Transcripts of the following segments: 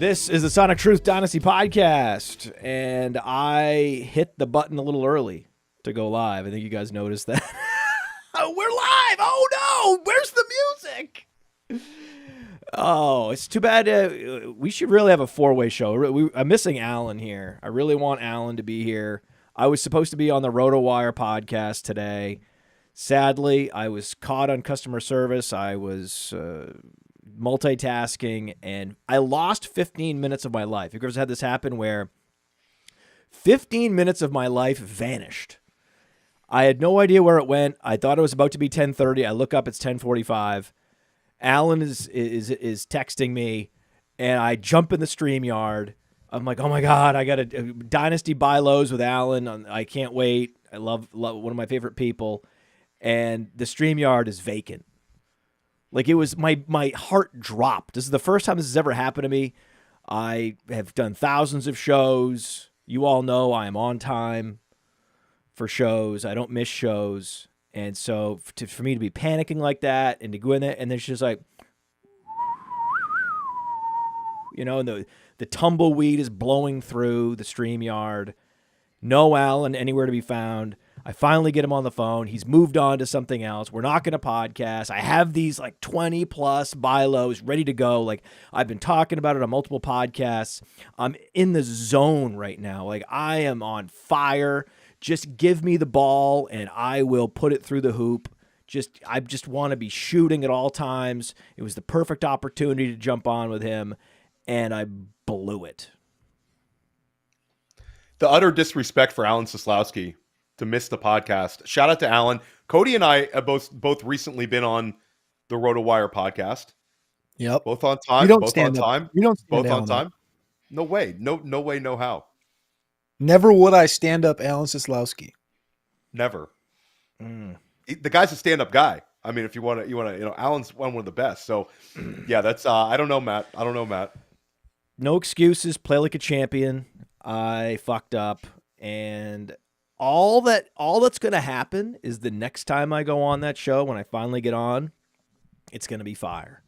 This is the Sonic Truth Dynasty podcast, and I hit the button a little early to go live. I think you guys noticed that. Oh, we're live! Oh, no! Where's the music? Oh, it's too bad. We should really have a four-way show. I'm missing Alan here. I really want Alan to be here. I was supposed to be on the RotoWire podcast today. Sadly, I was caught on customer service. I was multitasking, and I lost 15 minutes of my life. You guys had this happen where 15 minutes of my life vanished. I had no idea where it went. I thought it was about to be 10:30. I look up, it's 10:45. Alan is texting me, and I jump in the StreamYard. I'm like, oh my God, I got a Dynasty buy lows with Alan. I can't wait. I love one of my favorite people. And the StreamYard is vacant. Like, it was, my heart dropped. This is the first time this has ever happened to me. I have done thousands of shows. You all know I am on time for shows. I don't miss shows. And so for me to be panicking like that and to go in there, and then she's just like, you know, and the tumbleweed is blowing through the StreamYard. No Alan anywhere to be found. I finally get him on the phone. He's moved on to something else. We're not going to podcast. I have these like 20 plus buy lows ready to go. Like, I've been talking about it on multiple podcasts. I'm in the zone right now. Like, I am on fire. Just give me the ball and I will put it through the hoop. I just want to be shooting at all times. It was the perfect opportunity to jump on with him, and I blew it. The utter disrespect for Alan Seslowski to miss the podcast. Shout out to Alan. Cody and I have both recently been on the RotoWire podcast. Yep. Both on time. You don't both stand on up. time. You don't stand both down on time. No way. No way. No how. Never would I stand up Alan Seslowski. Never. The guy's a stand-up guy. I mean, if you want to, Alan's one of the best. So, yeah, that's. I don't know, Matt. No excuses. Play like a champion. I fucked up, and all that's going to happen is the next time I go on that show, when I finally get on, it's going to be fire.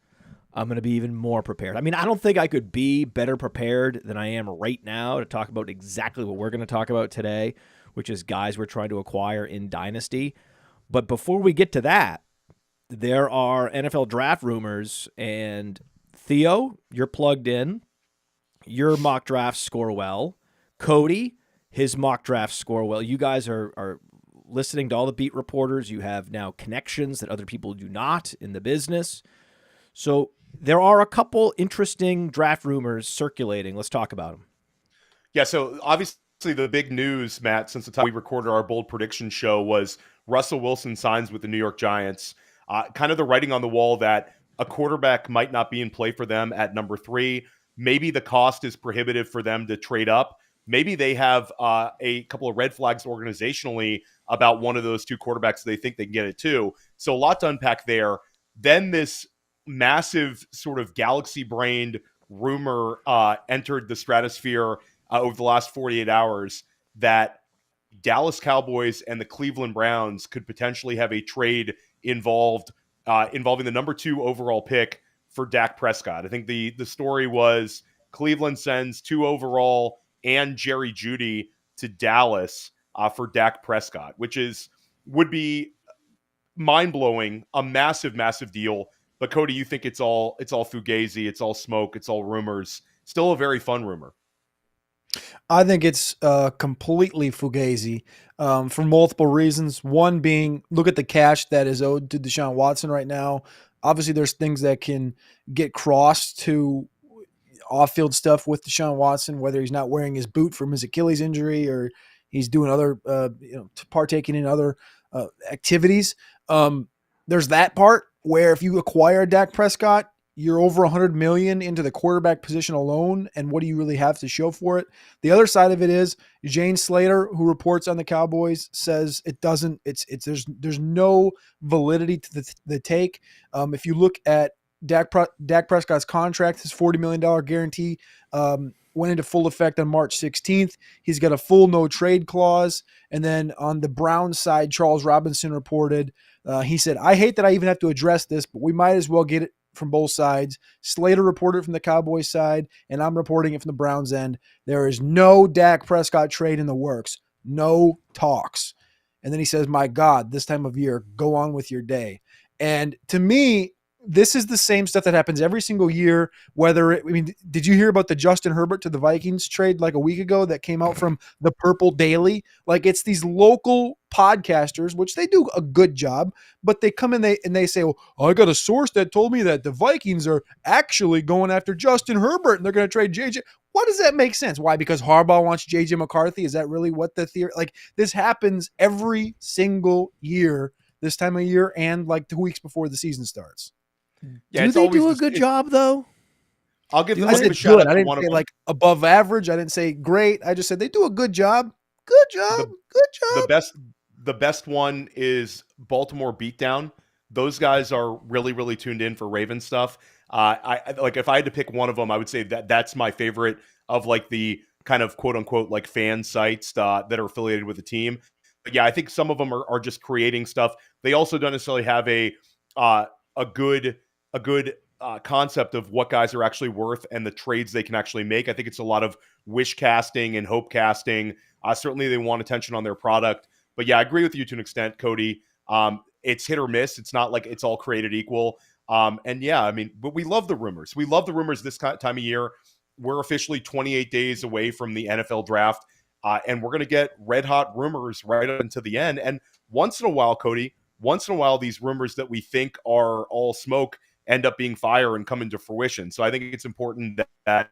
I'm going to be even more prepared. I mean, I don't think I could be better prepared than I am right now to talk about exactly what we're going to talk about today, which is guys we're trying to acquire in Dynasty. But before we get to that, there are NFL draft rumors, and Theo, you're plugged in. Your mock drafts score well. Cody, his mock drafts score well. You guys are listening to all the beat reporters. You have now connections that other people do not in the business. So there are a couple interesting draft rumors circulating. Let's talk about them. Yeah, so obviously the big news, Matt, since the time we recorded our bold prediction show, was Russell Wilson signs with the New York Giants. Kind of the writing on the wall that a quarterback might not be in play for them at number 3. Maybe the cost is prohibitive for them to trade up. Maybe they have a couple of red flags organizationally about one of those two quarterbacks they think they can get it to. So a lot to unpack there. Then this massive sort of galaxy-brained rumor entered the stratosphere over the last 48 hours that Dallas Cowboys and the Cleveland Browns could potentially have a trade involving the number 2 overall pick for Dak Prescott. I think the story was Cleveland sends 2 overall and Jerry Jeudy to Dallas for Dak Prescott, which would be mind-blowing, a massive, massive deal. But Cody, you think it's all fugazi, it's all smoke, it's all rumors. Still a very fun rumor. I think it's completely fugazi for multiple reasons. One being, look at the cash that is owed to Deshaun Watson right now. Obviously, there's things that can get crossed to off-field stuff with Deshaun Watson, whether he's not wearing his boot from his Achilles injury or he's doing other, partaking in other activities. There's that part where if you acquire Dak Prescott, you're over $100 million into the quarterback position alone, and what do you really have to show for it? The other side of it is Jane Slater, who reports on the Cowboys, says it doesn't. There's no validity to the take. If you look at Dak Prescott's contract, his $40 million guarantee went into full effect on March 16th. He's got a full no trade clause, and then on the Browns side, Charles Robinson reported. He said, "I hate that I even have to address this, but we might as well get it from both sides. Slater reported from the Cowboys side, and I'm reporting it from the Browns end. There is no Dak Prescott trade in the works. No talks. And then he says, my God, this time of year, go on with your day. And to me, this is the same stuff that happens every single year. Did you hear about the Justin Herbert to the Vikings trade like a week ago that came out from the Purple Daily? Like, it's these local podcasters, which they do a good job, but they come in and they say, well, I got a source that told me that the Vikings are actually going after Justin Herbert and they're going to trade JJ. What does that make sense? Why? Because Harbaugh wants JJ McCarthy? Is that really what the theory? Like, this happens every single year, this time of year, and like 2 weeks before the season starts. Yeah, do they do a good job though? I'll give I said a shout good. out I to didn't one say of them. like above average. I didn't say great. I just said they do a good job. Good job. Good job. The best one is Baltimore Beatdown. Those guys are really, really tuned in for Raven stuff. I like, if I had to pick one of them, I would say that's my favorite of like the kind of quote unquote like fan sites that are affiliated with the team. But yeah, I think some of them are just creating stuff. They also don't necessarily have a good concept of what guys are actually worth and the trades they can actually make. I think it's a lot of wish casting and hope casting. Certainly they want attention on their product. But yeah, I agree with you to an extent, Cody. It's hit or miss. It's not like it's all created equal. And yeah, I mean, but we love the rumors. We love the rumors this time of year. We're officially 28 days away from the NFL draft. And we're going to get red hot rumors right up into the end. And once in a while, Cody, these rumors that we think are all smoke end up being fire and come into fruition. So I think it's important that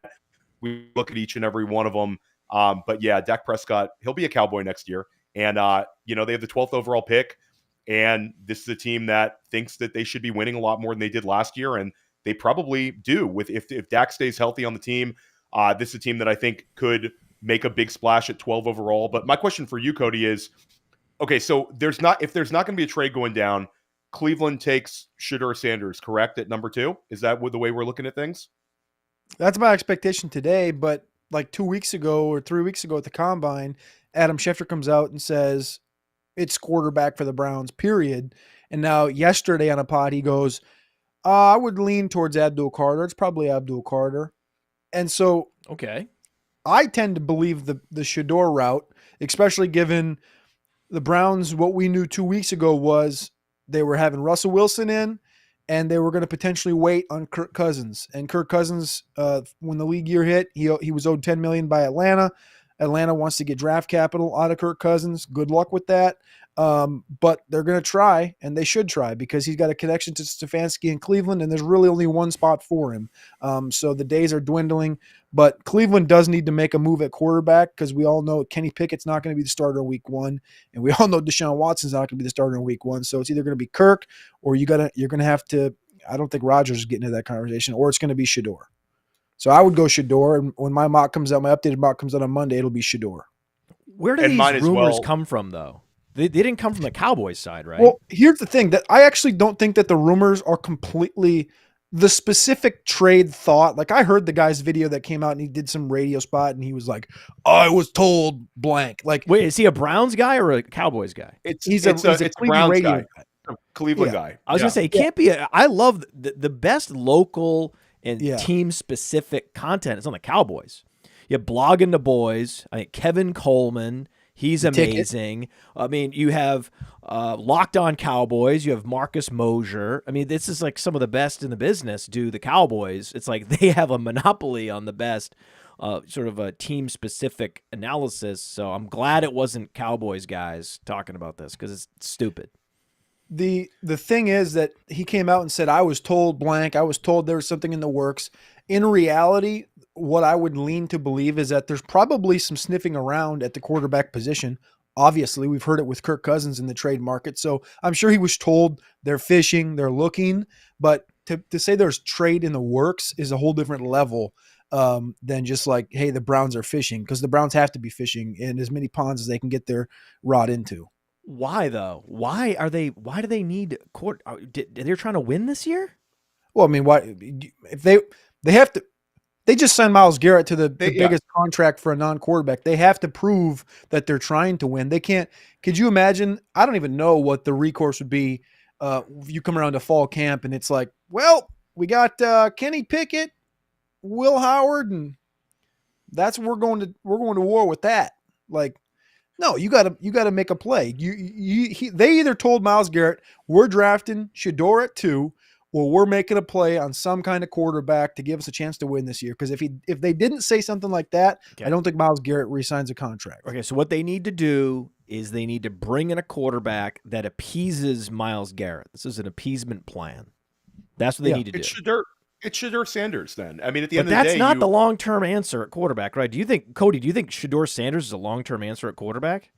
we look at each and every one of them. But yeah, Dak Prescott, he'll be a Cowboy next year. And, they have the 12th overall pick. And this is a team that thinks that they should be winning a lot more than they did last year. And they probably do. If Dak stays healthy on the team, this is a team that I think could make a big splash at 12 overall. But my question for you, Cody, is, okay, so if there's not going to be a trade going down, Cleveland takes Shedeur Sanders, correct, at number 2? Is that the way we're looking at things? That's my expectation today. But like 2 weeks ago or 3 weeks ago at the Combine, Adam Schefter comes out and says it's quarterback for the Browns, period. And now yesterday on a pod, he goes, I would lean towards Abdul Carter. It's probably Abdul Carter. And so Okay. I tend to believe the Shedeur route, especially given the Browns. What we knew 2 weeks ago was they were having Russell Wilson in, and they were going to potentially wait on Kirk Cousins. And Kirk Cousins, when the league year hit, he was owed $10 million by Atlanta. Atlanta wants to get draft capital out of Kirk Cousins. Good luck with that. But they're going to try, and they should try, because he's got a connection to Stefanski in Cleveland, and there's really only one spot for him. So the days are dwindling. But Cleveland does need to make a move at quarterback, because we all know Kenny Pickett's not going to be the starter in week 1, and we all know Deshaun Watson's not going to be the starter in week 1. So it's either going to be Kirk, or you're going to have to. I don't think Rodgers is getting into that conversation, or it's going to be Shedeur. So I would go Shedeur, and when my mock comes out, my updated mock comes out on Monday, it'll be Shedeur. Where do these rumors come from, though? They didn't come from the Cowboys side, right? Well, here's the thing, that I actually don't think that the rumors are completely the specific trade thought. Like, I heard the guy's video that came out and he did some radio spot and he was like, I was told blank. Like, wait, is he a Browns guy or a Cowboys guy? He's a Browns radio guy. Cleveland guy. I was going to say, it can't be. I love the best local and team specific content is on the Cowboys. You have Blogging the Boys. I think Kevin Coleman. He's amazing. I mean, you have Locked On Cowboys. You have Marcus Mosier. I mean, this is like some of the best in the business do the Cowboys. It's like they have a monopoly on the best sort of a team-specific analysis. So I'm glad it wasn't Cowboys guys talking about this, because it's stupid. The thing is that he came out and said, I was told blank. I was told there was something in the works. In reality, what I would lean to believe is that there's probably some sniffing around at the quarterback position. Obviously, we've heard it with Kirk Cousins in the trade market. So I'm sure he was told they're fishing, they're looking. But to say there's trade in the works is a whole different level than just like, hey, the Browns are fishing, because the Browns have to be fishing in as many ponds as they can get their rod into. Why though? Why do they need court? They're trying to win this year? Well, I mean, why if they have to? They just signed Myles Garrett to the biggest contract for a non-quarterback. They have to prove that they're trying to win. They can't. Could you imagine? I don't even know what the recourse would be. If you come around to fall camp and it's like, well, we got Kenny Pickett, Will Howard, and that's we're going to war with that. Like, no, you gotta make a play. They either told Myles Garrett, we're drafting Shedeur at 2, or we're making a play on some kind of quarterback to give us a chance to win this year. Because if they didn't say something like that, Okay. I don't think Myles Garrett re-signs a contract. Okay, so what they need to do is they need to bring in a quarterback that appeases Myles Garrett. This is an appeasement plan. That's what they need to do. It's Shedeur Sanders then. I mean, at the end But of the day, that's not the long-term answer at quarterback, right? Cody, do you think Shedeur Sanders is a long-term answer at quarterback?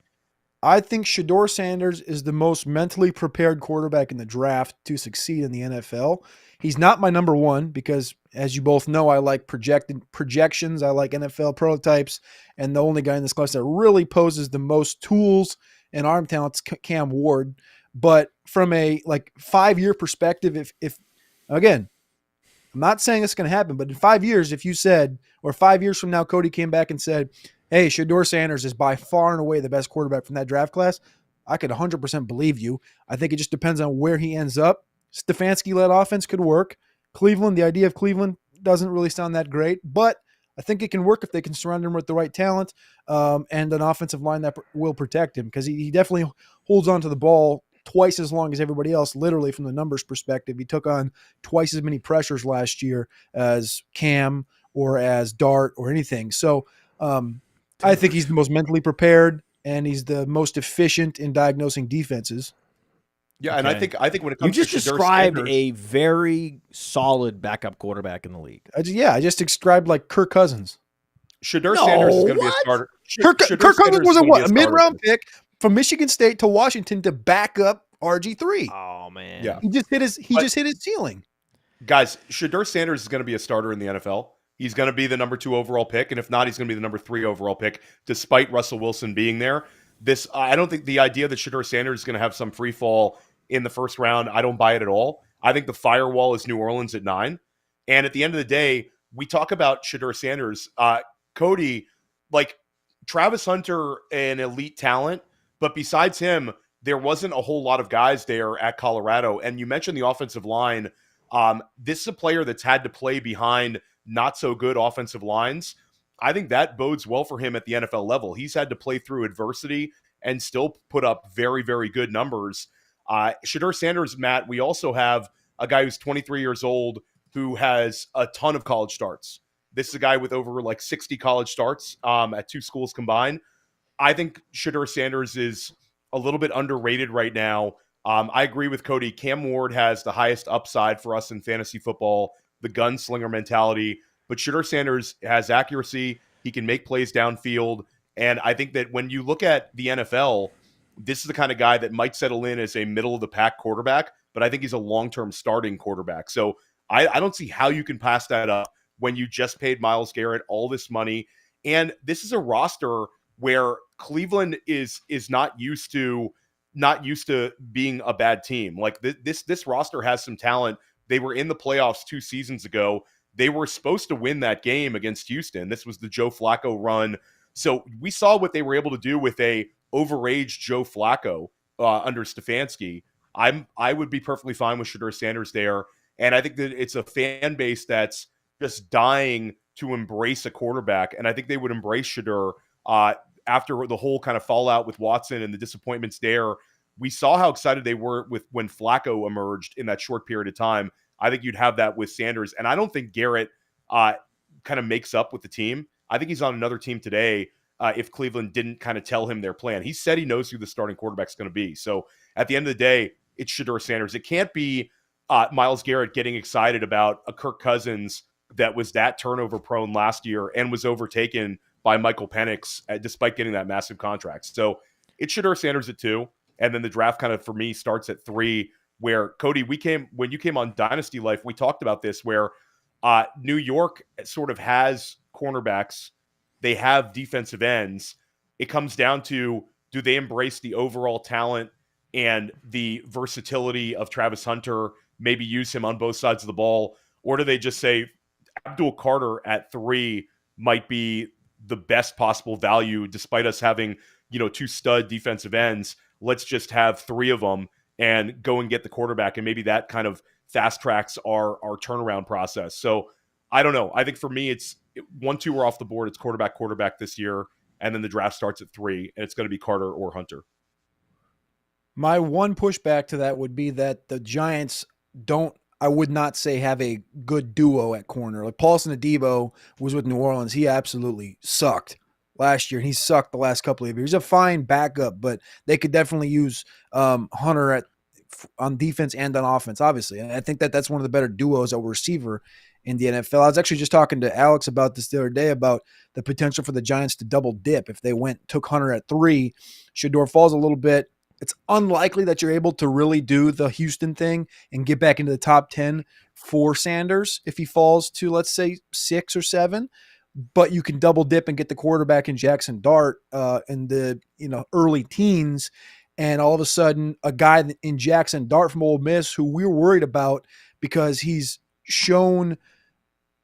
I think Shedeur Sanders is the most mentally prepared quarterback in the draft to succeed in the NFL. He's not my number one because, as you both know, I like projections. I like NFL prototypes. And the only guy in this class that really poses the most tools and arm talent is Cam Ward. But from a 5-year perspective, if again, I'm not saying it's going to happen, but in 5 years, if you said, or 5 years from now, Cody came back and said, hey, Shedeur Sanders is by far and away the best quarterback from that draft class, I could 100% believe you. I think it just depends on where he ends up. Stefanski-led offense could work. Cleveland, the idea of Cleveland doesn't really sound that great, but I think it can work if they can surround him with the right talent and an offensive line that will protect him, because he definitely holds on to the ball twice as long as everybody else, literally from the numbers perspective. He took on twice as many pressures last year as Cam or as Dart or anything. So I think he's the most mentally prepared and he's the most efficient in diagnosing defenses. Yeah, Okay. and I think when it You comes just to Shedeur described Sanders, a very solid backup quarterback in the league. I just described like Kirk Cousins. Shedeur Sanders is going to be a what? starter. Kirk Shedeur Cousins Sanders was is a gonna what? be A starter. mid-round pick from Michigan State to Washington to back up RG3. Oh man. Yeah. He just hit his ceiling. Guys, Shedeur Sanders is going to be a starter in the NFL. He's going to be the number 2 overall pick, and if not, he's going to be the number 3 overall pick, despite Russell Wilson being there. I don't think the idea that Shedeur Sanders is going to have some free fall in the first round, I don't buy it at all. I think the firewall is New Orleans at 9. And at the end of the day, we talk about Shedeur Sanders. Cody, like Travis Hunter, an elite talent, but besides him, there wasn't a whole lot of guys there at Colorado. And you mentioned the offensive line. This is a player that's had to play behind not so good offensive lines. I think that bodes well for him at the NFL level. He's had to play through adversity and still put up very, very good numbers. Shedeur Sanders, Matt, we also have a guy who's 23 years old who has a ton of college starts. This is a guy with over 60 college starts at 2 schools combined. I think Shedeur Sanders is a little bit underrated right now. I agree with Cody. Cam Ward has the highest upside for us in fantasy football, the gunslinger mentality. But Shedeur Sanders has accuracy. He can make plays downfield. And I think that when you look at the NFL, this is the kind of guy that might settle in as a middle-of-the-pack quarterback, but I think he's a long-term starting quarterback. So I don't see how you can pass that up when you just paid Myles Garrett all this money. And this is a roster where Cleveland is not used to being a bad team. Like this roster has some talent. They were in the playoffs 2 seasons ago. They were supposed to win that game against Houston. This was the Joe Flacco run. So we saw what they were able to do with a overaged Joe Flacco under Stefanski. I would be perfectly fine with Shedeur Sanders there. And I think that it's a fan base that's just dying to embrace a quarterback. And I think they would embrace Shedeur after the whole kind of fallout with Watson and the disappointments there. We saw how excited they were with when Flacco emerged in that short period of time. I think you'd have that with Sanders. And I don't think Garrett kind of makes up with the team. I think he's on another team today if Cleveland didn't kind of tell him their plan. He said he knows who the starting quarterback's going to be. So at the end of the day, it's Shedeur Sanders. It can't be Myles Garrett getting excited about a Kirk Cousins that was that turnover prone last year and was overtaken by Michael Penix despite getting that massive contract. So it's Shedeur Sanders at 2. And then the draft kind of, for me, starts at 3, where, Cody, when you came on Dynasty Life, we talked about this, where New York sort of has cornerbacks. They have defensive ends. It comes down to, do they embrace the overall talent and the versatility of Travis Hunter, maybe use him on both sides of the ball, or do they just say Abdul Carter at 3 might be the best possible value despite us having, 2 stud defensive ends? Let's just have 3 of them and go and get the quarterback. And maybe that kind of fast tracks our turnaround process. So I don't know. I think for me, it's 1-2 are off the board. It's quarterback this year, and then the draft starts at 3, and it's going to be Carter or Hunter. My one pushback to that would be that the Giants don't, I would not say, have a good duo at corner. Like Paulson Adebo was with New Orleans. He absolutely sucked last year, and he sucked the last couple of years. He's a fine backup, but they could definitely use Hunter on defense and on offense, obviously. And I think that's one of the better duos at receiver in the NFL. I was actually just talking to Alex about this the other day about the potential for the Giants to double dip if they took Hunter at 3. Shedeur falls a little bit. It's unlikely that you're able to really do the Houston thing and get back into the top 10 for Sanders if he falls to, let's say, 6 or 7. But you can double dip and get the quarterback in Jackson Dart in the early teens, and all of a sudden a guy in Jackson Dart from Ole Miss who we were worried about because he's shown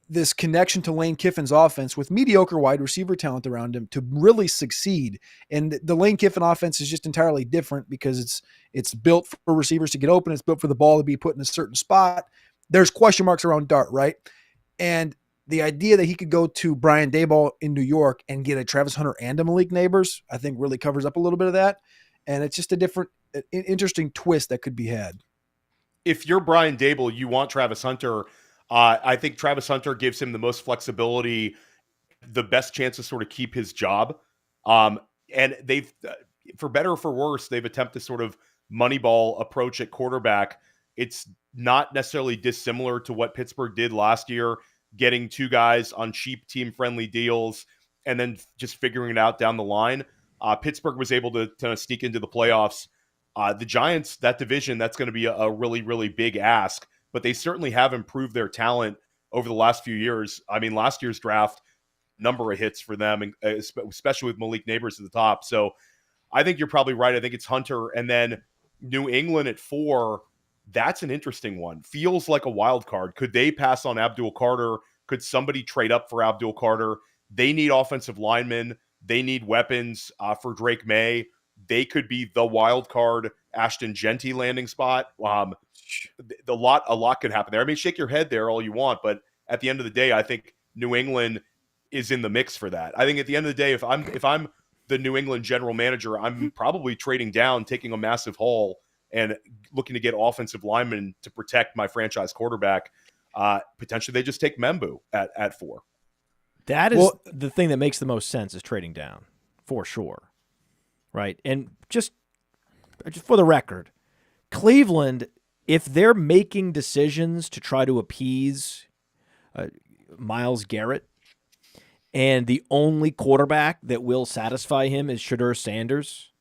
this connection to Lane Kiffin's offense with mediocre wide receiver talent around him to really succeed. And the Lane Kiffin offense is just entirely different because it's built for receivers to get open. It's built for the ball to be put in a certain spot. There's question marks around Dart, right? And the idea that he could go to Brian Daboll in New York and get a Travis Hunter and a Malik Neighbors, I think really covers up a little bit of that. And it's just a different, interesting twist that could be had. If you're Brian Daboll, you want Travis Hunter. I think Travis Hunter gives him the most flexibility, the best chance to sort of keep his job. And they've, for better or for worse, they've attempted to sort of Moneyball approach at quarterback. It's not necessarily dissimilar to what Pittsburgh did last year, getting 2 guys on cheap team-friendly deals and then just figuring it out down the line. Pittsburgh was able to kind of sneak into the playoffs. The Giants, that division, that's going to be a really, really big ask. But they certainly have improved their talent over the last few years. I mean, last year's draft, number of hits for them, especially with Malik Neighbors at the top. So I think you're probably right. I think it's Hunter. And then New England at 4, that's an interesting one. Feels like a wild card. Could they pass on Abdul Carter? Could somebody trade up for Abdul Carter? They need offensive linemen. They need weapons for Drake May. They could be the wild card Ashton Genty landing spot. A lot could happen there. I mean, shake your head there all you want, but at the end of the day, I think New England is in the mix for that. I think at the end of the day, if I'm the New England general manager, I'm probably trading down, taking a massive haul, and looking to get offensive linemen to protect my franchise quarterback. Potentially, they just take Membu at 4. That is the thing that makes the most sense, is trading down, for sure. Right. And just for the record, Cleveland, if they're making decisions to try to appease Myles Garrett, and the only quarterback that will satisfy him is Shedeur Sanders,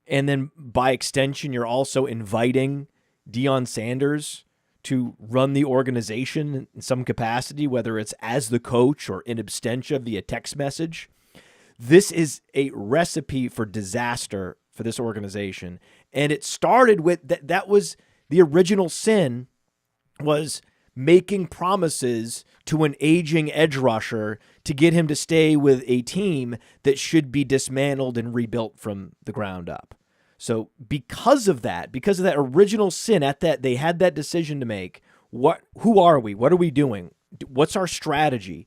and then by extension, you're also inviting Deion Sanders to run the organization in some capacity, whether it's as the coach or in absentia via text message, this is a recipe for disaster for this organization. And it started with that was the original sin, was making promises to an aging edge rusher to get him to stay with a team that should be dismantled and rebuilt from the ground up. So because of that original sin, they had that decision to make. Who are we? What are we doing? What's our strategy?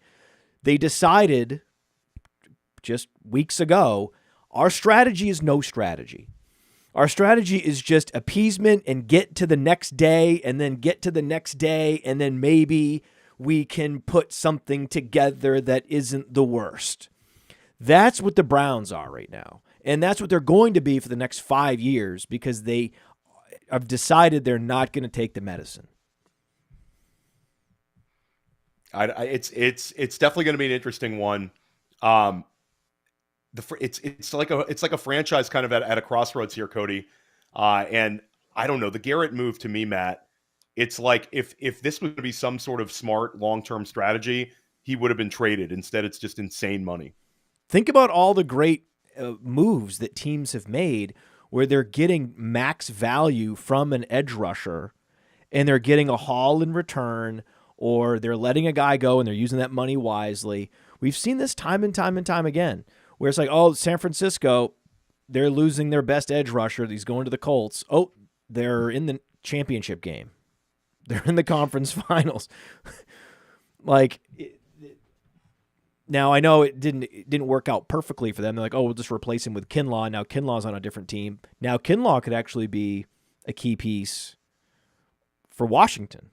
They decided just weeks ago, our strategy is no strategy. Our strategy is just appeasement and get to the next day, and then get to the next day, and then maybe we can put something together that isn't the worst. That's what the Browns are right now. And that's what they're going to be for the next 5 years, because they have decided they're not going to take the medicine. It's definitely going to be an interesting one. It's like a franchise kind of at a crossroads here, Cody. And I don't know, the Garrett move to me, Matt, it's like if this was going to be some sort of smart long-term strategy, he would have been traded. Instead, it's just insane money. Think about all the great moves that teams have made where they're getting max value from an edge rusher and they're getting a haul in return, or they're letting a guy go and they're using that money wisely. We've seen this time and time and time again, where it's like, oh, San Francisco, they're losing their best edge rusher. He's going to the Colts. Oh, they're in the championship game. They're in the conference finals. Like, now I know it didn't work out perfectly for them. They're like, oh, we'll just replace him with Kinlaw. Now Kinlaw's on a different team. Now Kinlaw could actually be a key piece for Washington,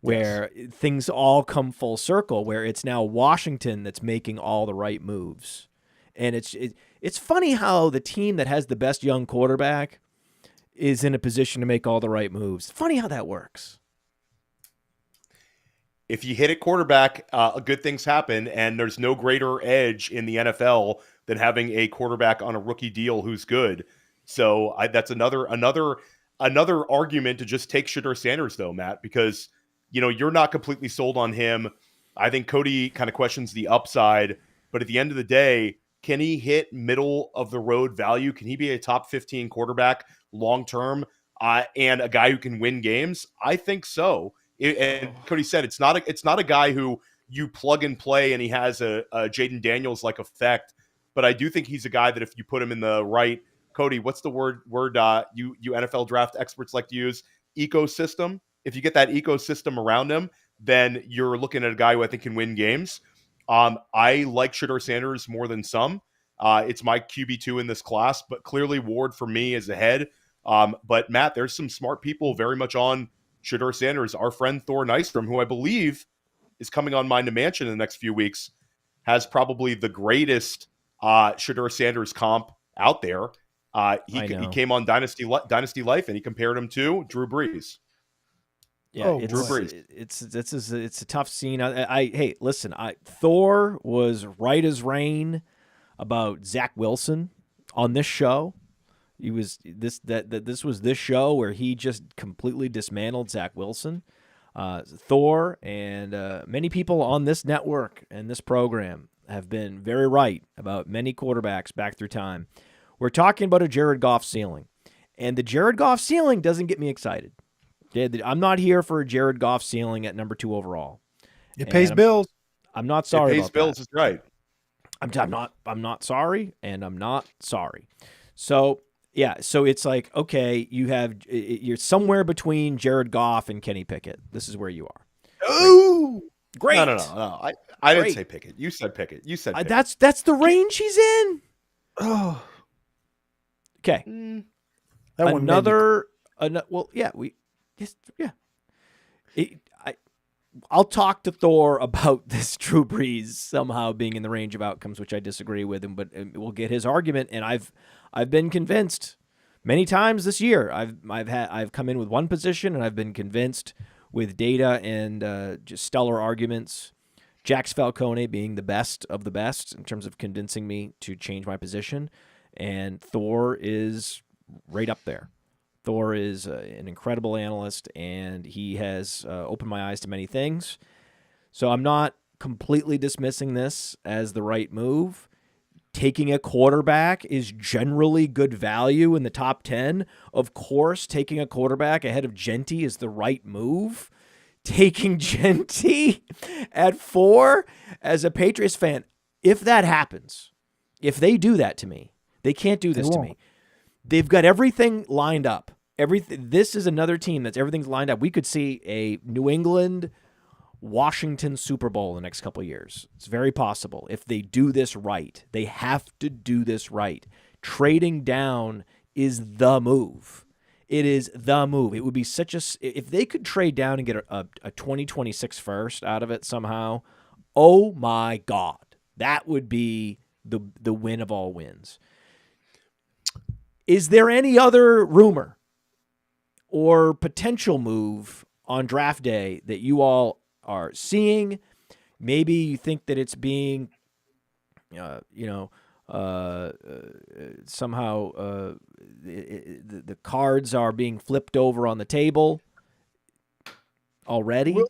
where things all come full circle, where it's now Washington that's making all the right moves. And it's funny how the team that has the best young quarterback is in a position to make all the right moves. Funny how that works. If you hit at quarterback, good things happen, and there's no greater edge in the NFL than having a quarterback on a rookie deal who's good. So that's another argument to just take Shedeur Sanders, though, Matt, because you're not completely sold on him. I think Cody kind of questions the upside, but at the end of the day, can he hit middle of the road value? Can he be a top 15 quarterback long term and a guy who can win games? I think so. And Cody said it's not a guy who you plug and play and he has a Jaden Daniels like effect, but I do think he's a guy that if you put him in the right, Cody, what's the word you NFL draft experts like to use? Ecosystem. If you get that ecosystem around him, then you're looking at a guy who I think can win games. I like Shedeur Sanders more than some. It's my QB2 in this class, but clearly Ward for me is ahead. But Matt, there's some smart people very much on Shedeur Sanders. Our friend Thor Nystrom, who I believe is coming on Mind to Mansion in the next few weeks, has probably the greatest Shedeur Sanders comp out there. He came on Dynasty Life and he compared him to Drew Brees. Yeah, Drew Brees. It's a tough scene. Hey, listen, Thor was right as rain about Zach Wilson on this show. He was this was this show where he just completely dismantled Zach Wilson. Thor and many people on this network and this program have been very right about many quarterbacks back through time. We're talking about a Jared Goff ceiling, and the Jared Goff ceiling doesn't get me excited. I'm not here for a Jared Goff ceiling at number 2 overall. It pays bills. I'm not sorry. It pays about bills that. is right. I'm not sorry, and I'm not sorry. So yeah, so it's like, okay, you're somewhere between Jared Goff and Kenny Pickett. This is where you are. Oh, great. No. I didn't say Pickett. You said Pickett. You said Pickett. That's the range he's in. Oh, okay. That I'll talk to Thor about this Drew Brees somehow being in the range of outcomes, which I disagree with him, but we'll get his argument. And I've been convinced many times this year. I've come in with one position and I've been convinced with data and just stellar arguments. Jax Falcone being the best of the best in terms of convincing me to change my position, and Thor is right up there. Thor is an incredible analyst, and he has opened my eyes to many things. So I'm not completely dismissing this as the right move. Taking a quarterback is generally good value in the top 10. Of course, taking a quarterback ahead of Genty is the right move. Taking Genty at 4 as a Patriots fan, if that happens, if they do that to me, they can't do this to me. They've got everything lined up. This is another team that's everything's lined up. We could see a New England, Washington Super Bowl in the next couple of years. It's very possible if they do this right. They have to do this right. Trading down is the move. It is the move. It would be if they could trade down and get a 2026 first out of it somehow. Oh my God, that would be the win of all wins. Is there any other rumor or potential move on draft day that you all are seeing? Maybe you think that it's being, somehow the cards are being flipped over on the table already. Well,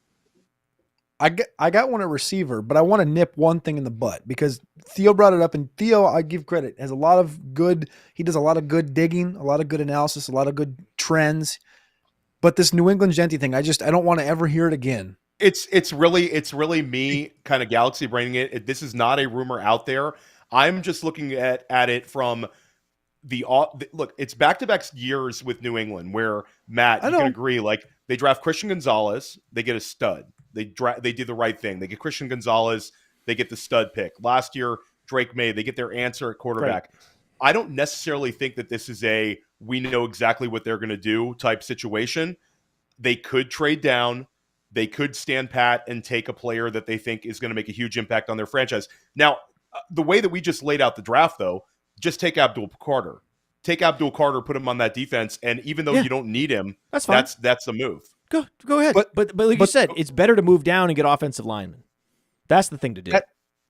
I got one at receiver, but I want to nip one thing in the butt because Theo brought it up, and Theo, I give credit, has a lot of good. He does a lot of good digging, a lot of good analysis, a lot of good trends. But this New England Genty thing, I don't want to ever hear it again. It's really me kind of galaxy braining it. This is not a rumor out there. I'm just looking at it from look. It's back-to-back years with New England where Matt, you can agree, like They draft Christian Gonzalez. They get a stud. They do the right thing. They get Christian Gonzalez. They get the stud pick. Last year, Drake May. They get their answer at quarterback. Great. I don't necessarily think that this is a we know exactly what they're going to do type situation. They could trade down. They could stand pat and take a player that they think is going to make a huge impact on their franchise. Now, the way that we just laid out the draft, though, just take Abdul Carter. Take Abdul Carter, put him on that defense, and even though you don't need him, that's fine. That's a move. Go ahead. But like you said, it's better to move down and get offensive linemen. That's the thing to do.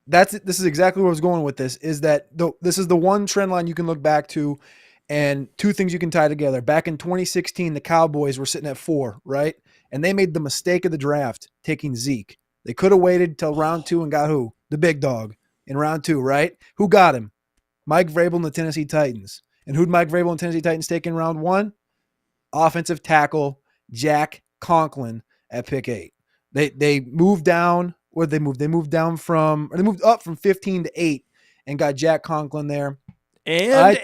This is exactly where I was going with this, is that this is the one trend line you can look back to, and two things you can tie together. Back in 2016, the Cowboys were sitting at 4, right? And they made the mistake of the draft, taking Zeke. They could have waited till round 2 and got who? The big dog in round 2, right? Who got him? Mike Vrabel and the Tennessee Titans. And who'd Mike Vrabel and Tennessee Titans take in round 1? Offensive tackle Jack Conklin at pick 8. They moved down. Where they moved? They moved up from 15 to 8 and got Jack Conklin there. And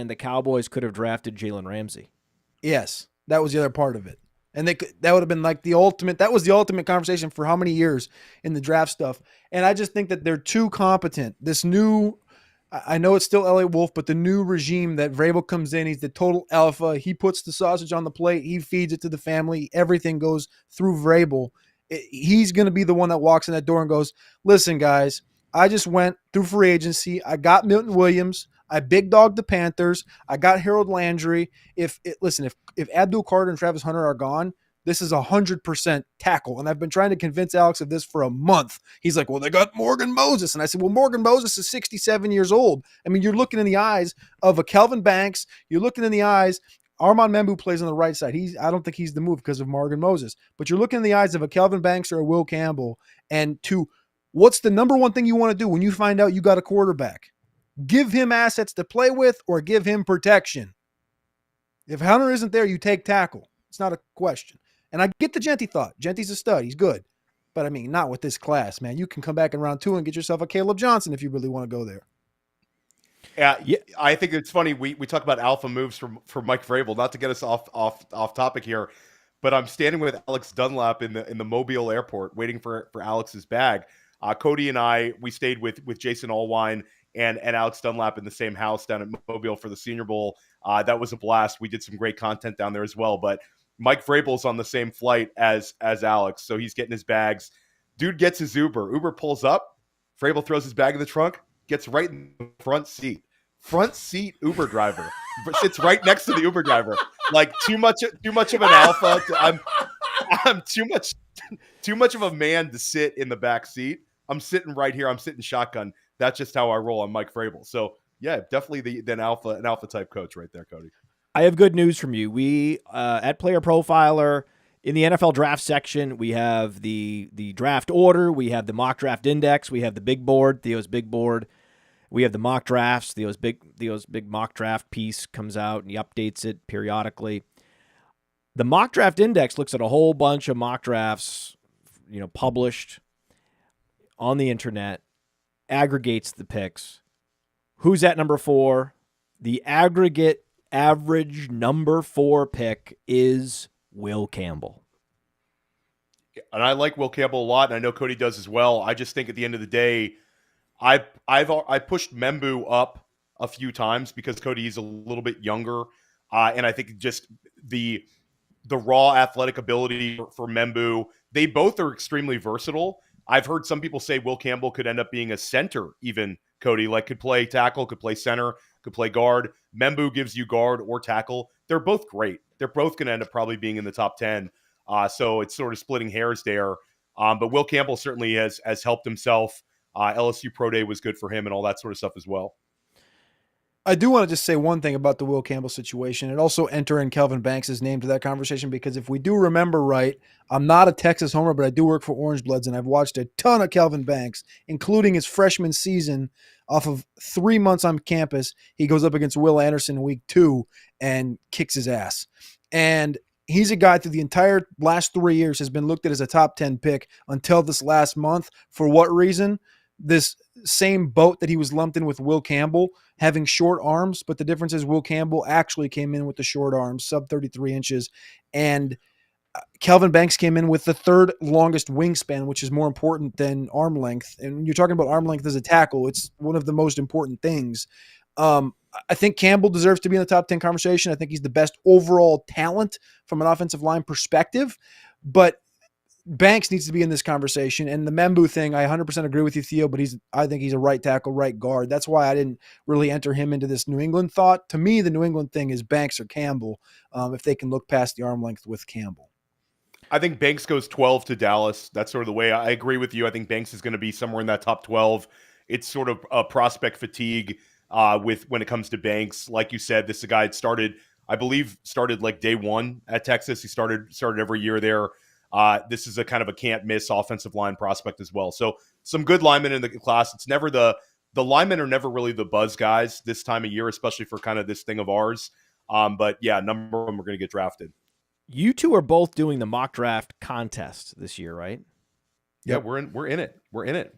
the Cowboys could have drafted Jalen Ramsey. Yes, that was the other part of it. And that would have been like the ultimate. That was the ultimate conversation for how many years in the draft stuff. And I just think that they're too competent. This new, I know it's still LA Wolf, but the new regime that Vrabel comes in, he's the total alpha. He puts the sausage on the plate. He feeds it to the family. Everything goes through Vrabel. He's going to be the one that walks in that door and goes, listen, guys, I just went through free agency. I got Milton Williams. I big dogged the Panthers. I got Harold Landry. If Abdul Carter and Travis Hunter are gone, this is 100% tackle. And I've been trying to convince Alex of this for a month. He's like, well, they got Morgan Moses. And I said, well, Morgan Moses is 67 years old. I mean, you're looking in the eyes of a Kelvin Banks. You're looking in the eyes. Armand Membu plays on the right side. I don't think he's the move because of Morgan Moses. But you're looking in the eyes of a Kelvin Banks or a Will Campbell. And what's the number one thing you want to do when you find out you got a quarterback? Give him assets to play with or give him protection. If Hunter isn't there, you take tackle. It's not a question. And I get the Genty thought. Genty's a stud. He's good. But, I mean, not with this class, man. You can come back in round 2 and get yourself a Caleb Johnson if you really want to go there. Yeah, I think it's funny. We talk about alpha moves for Mike Vrabel. Not to get us off topic here, but I'm standing with Alex Dunlap in the Mobile airport waiting for Alex's bag. Cody and I, we stayed with Jason Allwine and Alex Dunlap in the same house down at Mobile for the Senior Bowl. That was a blast. We did some great content down there as well. But Mike Vrabel's on the same flight as Alex, so he's getting his bags. Dude gets his Uber. Uber pulls up. Vrabel throws his bag in the trunk. Gets right in the front seat Uber driver. Sits right next to the Uber driver. Like too much of an alpha. I'm too much of a man to sit in the back seat. I'm sitting right here. I'm sitting shotgun. That's just how I roll on Mike Vrabel. So yeah, definitely an alpha type coach right there, Cody. I have good news from you. We at Player Profiler in the NFL draft section, we have the draft order, we have the mock draft index, we have the big board, Theo's big board. We have the mock drafts. Theo's big mock draft piece comes out and he updates it periodically. The mock draft index looks at a whole bunch of mock drafts, published on the internet, aggregates the picks. Who's at number 4? The aggregate average number 4 pick is Will Campbell. And I like Will Campbell a lot, and I know Cody does as well. I just think at the end of the day, I pushed Membu up a few times because Cody is a little bit younger, and I think just the raw athletic ability for Membu. They both are extremely versatile. I've heard some people say Will Campbell could end up being a center, even Cody, like could play tackle, could play center, could play guard. Membu gives you guard or tackle. They're both great. They're both going to end up probably being in the top 10. So it's sort of splitting hairs there. But Will Campbell certainly has helped himself. LSU Pro Day was good for him and all that sort of stuff as well. I do want to just say one thing about the Will Campbell situation and also enter in Kelvin Banks' name to that conversation, because if we do remember right, I'm not a Texas homer, but I do work for Orange Bloods, and I've watched a ton of Kelvin Banks, including his freshman season. Off of 3 months on campus, he goes up against Will Anderson in week 2 and kicks his ass. And he's a guy through the entire last 3 years has been looked at as a top 10 pick until this last month. For what reason? This same boat that he was lumped in with Will Campbell, having short arms, but the difference is Will Campbell actually came in with the short arms, sub 33 inches, and Kelvin Banks came in with the third longest wingspan, which is more important than arm length. And when you're talking about arm length as a tackle, it's one of the most important things. I think Campbell deserves to be in the top 10 conversation. I think he's the best overall talent from an offensive line perspective, but Banks needs to be in this conversation. And the Membu thing, I 100% agree with you, Theo, but I think he's a right tackle, right guard. That's why I didn't really enter him into this New England thought. To me, the New England thing is Banks or Campbell, if they can look past the arm length with Campbell. I think Banks goes 12 to Dallas. That's sort of the way I agree with you. I think Banks is going to be somewhere in that top 12. It's sort of a prospect fatigue with when it comes to Banks. Like you said, this is a guy that started like day one at Texas. He started every year there. This is a kind of a can't miss offensive line prospect as well. So some good linemen in the class. It's never the linemen are never really the buzz guys this time of year, especially for kind of this thing of ours. But yeah, a number of them are going to get drafted. You two are both doing the mock draft contest this year, right? Yeah, we're in it.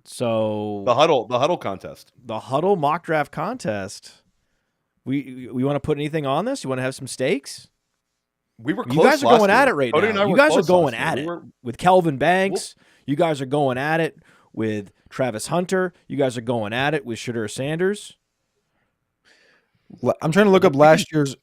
So the huddle contest. The huddle mock draft contest. We want to put anything on this? You want to have some stakes? We were close. You guys are going at it right Cody now. You guys are going at it with Kelvin Banks. You guys are going at it with Travis Hunter. You guys are going at it with Shedeur Sanders. I'm trying to look up last year's.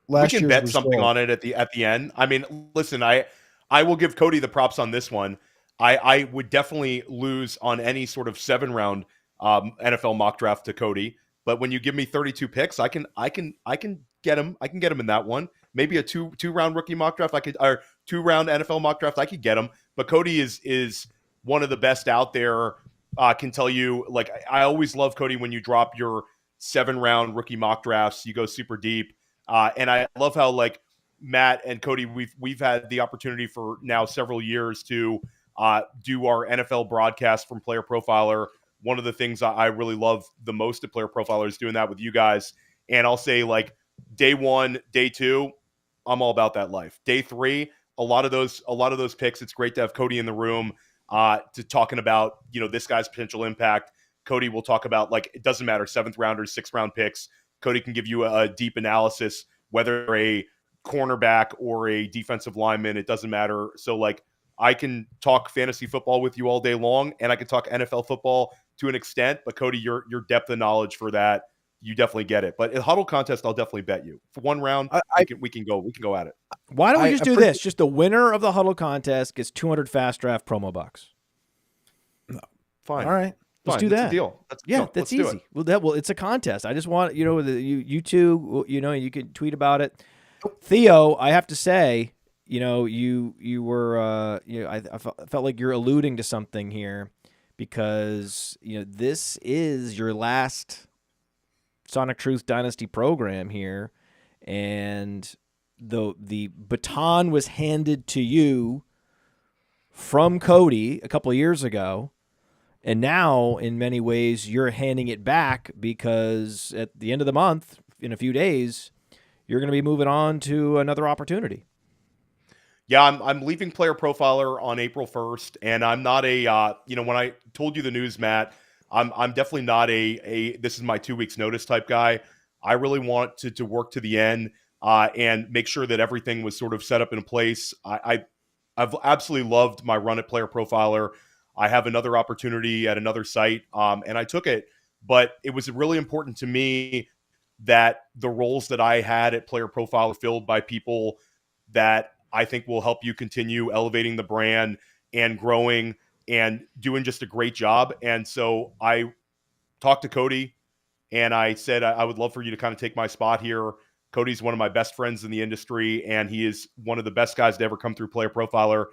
We can bet something on it at the end. I mean, listen, I will give Cody the props on this one. I would definitely lose on any sort of 7-round NFL mock draft to Cody. But when you give me 32 picks, I can get him. I can get him in that one. Maybe a two-round rookie mock draft. Or 2-round NFL mock draft. I could get him. But Cody is one of the best out there. Can tell you, like, I always love Cody when you drop your 7-round rookie mock drafts. You go super deep. And I love how, like, Matt and Cody, we've had the opportunity for now several years to do our NFL broadcast from Player Profiler. One of the things I really love the most at Player Profiler is doing that with you guys. And I'll say, like, day 1, day 2, I'm all about that life. Day 3, a lot of those picks. It's great to have Cody in the room to talking about, this guy's potential impact. Cody will talk about, like, it doesn't matter, 7th rounders, 6th round picks. Cody can give you a deep analysis, whether a cornerback or a defensive lineman, it doesn't matter. So, like, I can talk fantasy football with you all day long, and I can talk NFL football to an extent. But Cody, your depth of knowledge for that, you definitely get it. But in huddle contest, I'll definitely bet you for 1 round. We can go at it. Why don't we just do this? Just the winner of the huddle contest gets 200 fast draft promo bucks. No, fine. All right. Let's do that. Deal. That's easy. Well, it's a contest. I just want you two. You can tweet about it. Theo, I have to say, you were. I felt like you're alluding to something here, because this is your last Sonic Truth Dynasty program here, and the baton was handed to you from Cody a couple of years ago. And now, in many ways, you're handing it back, because at the end of the month, in a few days, you're going to be moving on to another opportunity. Yeah, I'm leaving Player Profiler on April 1st, and I'm not when I told you the news, Matt, I'm definitely not this is my 2 weeks notice type guy. I really want to work to the end and make sure that everything was sort of set up in place. I've absolutely loved my run at Player Profiler. I have another opportunity at another site, and I took it. But it was really important to me that the roles that I had at Player Profile are filled by people that I think will help you continue elevating the brand and growing and doing just a great job. And so I talked to Cody, and I said, I would love for you to kind of take my spot here. Cody's one of my best friends in the industry, and he is one of the best guys to ever come through Player Profiler.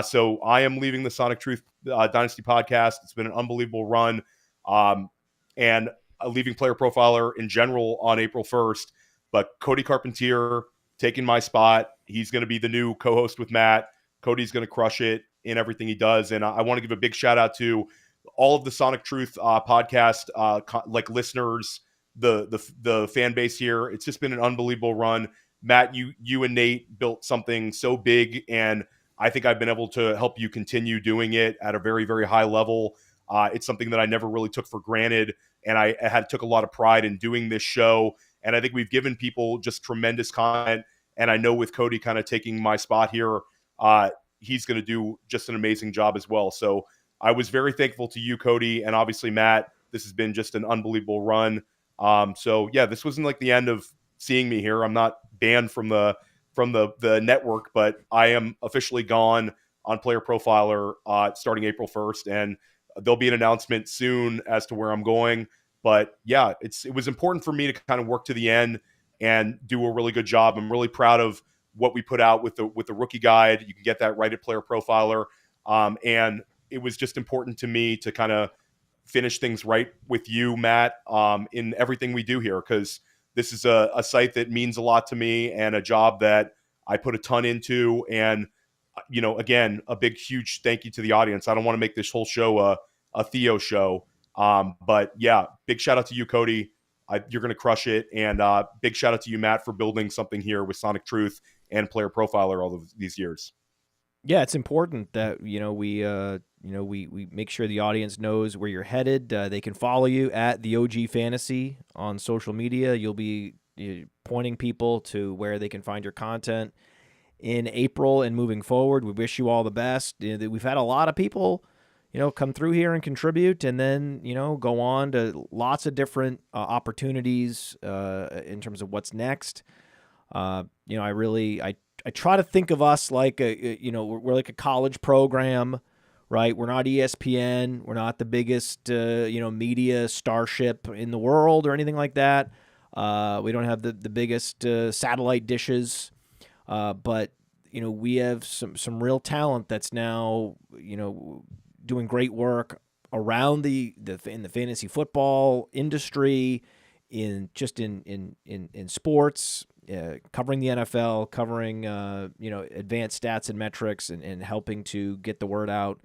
So I am leaving the Sonic Truth Dynasty podcast. It's been an unbelievable run. And leaving Player Profiler in general on April 1st. But Cody Carpentier taking my spot. He's going to be the new co-host with Matt. Cody's going to crush it in everything he does. And I want to give a big shout out to all of the Sonic Truth podcast listeners, the fan base here. It's just been an unbelievable run. Matt, you and Nate built something so big, and I think I've been able to help you continue doing it at a very, very high level. It's something that I never really took for granted. and I took a lot of pride in doing this show. And I think we've given people just tremendous content. And I know with Cody kind of taking my spot here, he's going to do just an amazing job as well. So I was very thankful to you, Cody, and obviously Matt. This has been just an unbelievable run. So yeah, this wasn't like the end of seeing me here. I'm not banned from the network, but I am officially gone on Player Profiler starting April 1st, and there'll be an announcement soon as to where I'm going. But yeah, it was important for me to kind of work to the end and do a really good job. I'm really proud of what we put out with the rookie guide. You can get that right at Player Profiler, and it was just important to me to kind of finish things right with you, Matt, in everything we do here, because this is a site that means a lot to me and a job that I put a ton into. And, again, a big, huge thank you to the audience. I don't want to make this whole show a Theo show. But yeah, big shout out to you, Cody. You're going to crush it. And big shout out to you, Matt, for building something here with Sonic Truth and Player Profiler all of these years. Yeah, it's important that we make sure the audience knows where you're headed. They can follow you at the OG Fantasy on social media. You'll be pointing people to where they can find your content in April and moving forward. We wish you all the best. We've had a lot of people, come through here and contribute, and then go on to lots of different opportunities in terms of what's next. I try to think of us like we're like a college program, right? We're not ESPN. We're not the biggest, media starship in the world or anything like that. We don't have the biggest satellite dishes, but we have some real talent that's now, doing great work around in the fantasy football industry, in sports. Covering the NFL, covering advanced stats and metrics, and helping to get the word out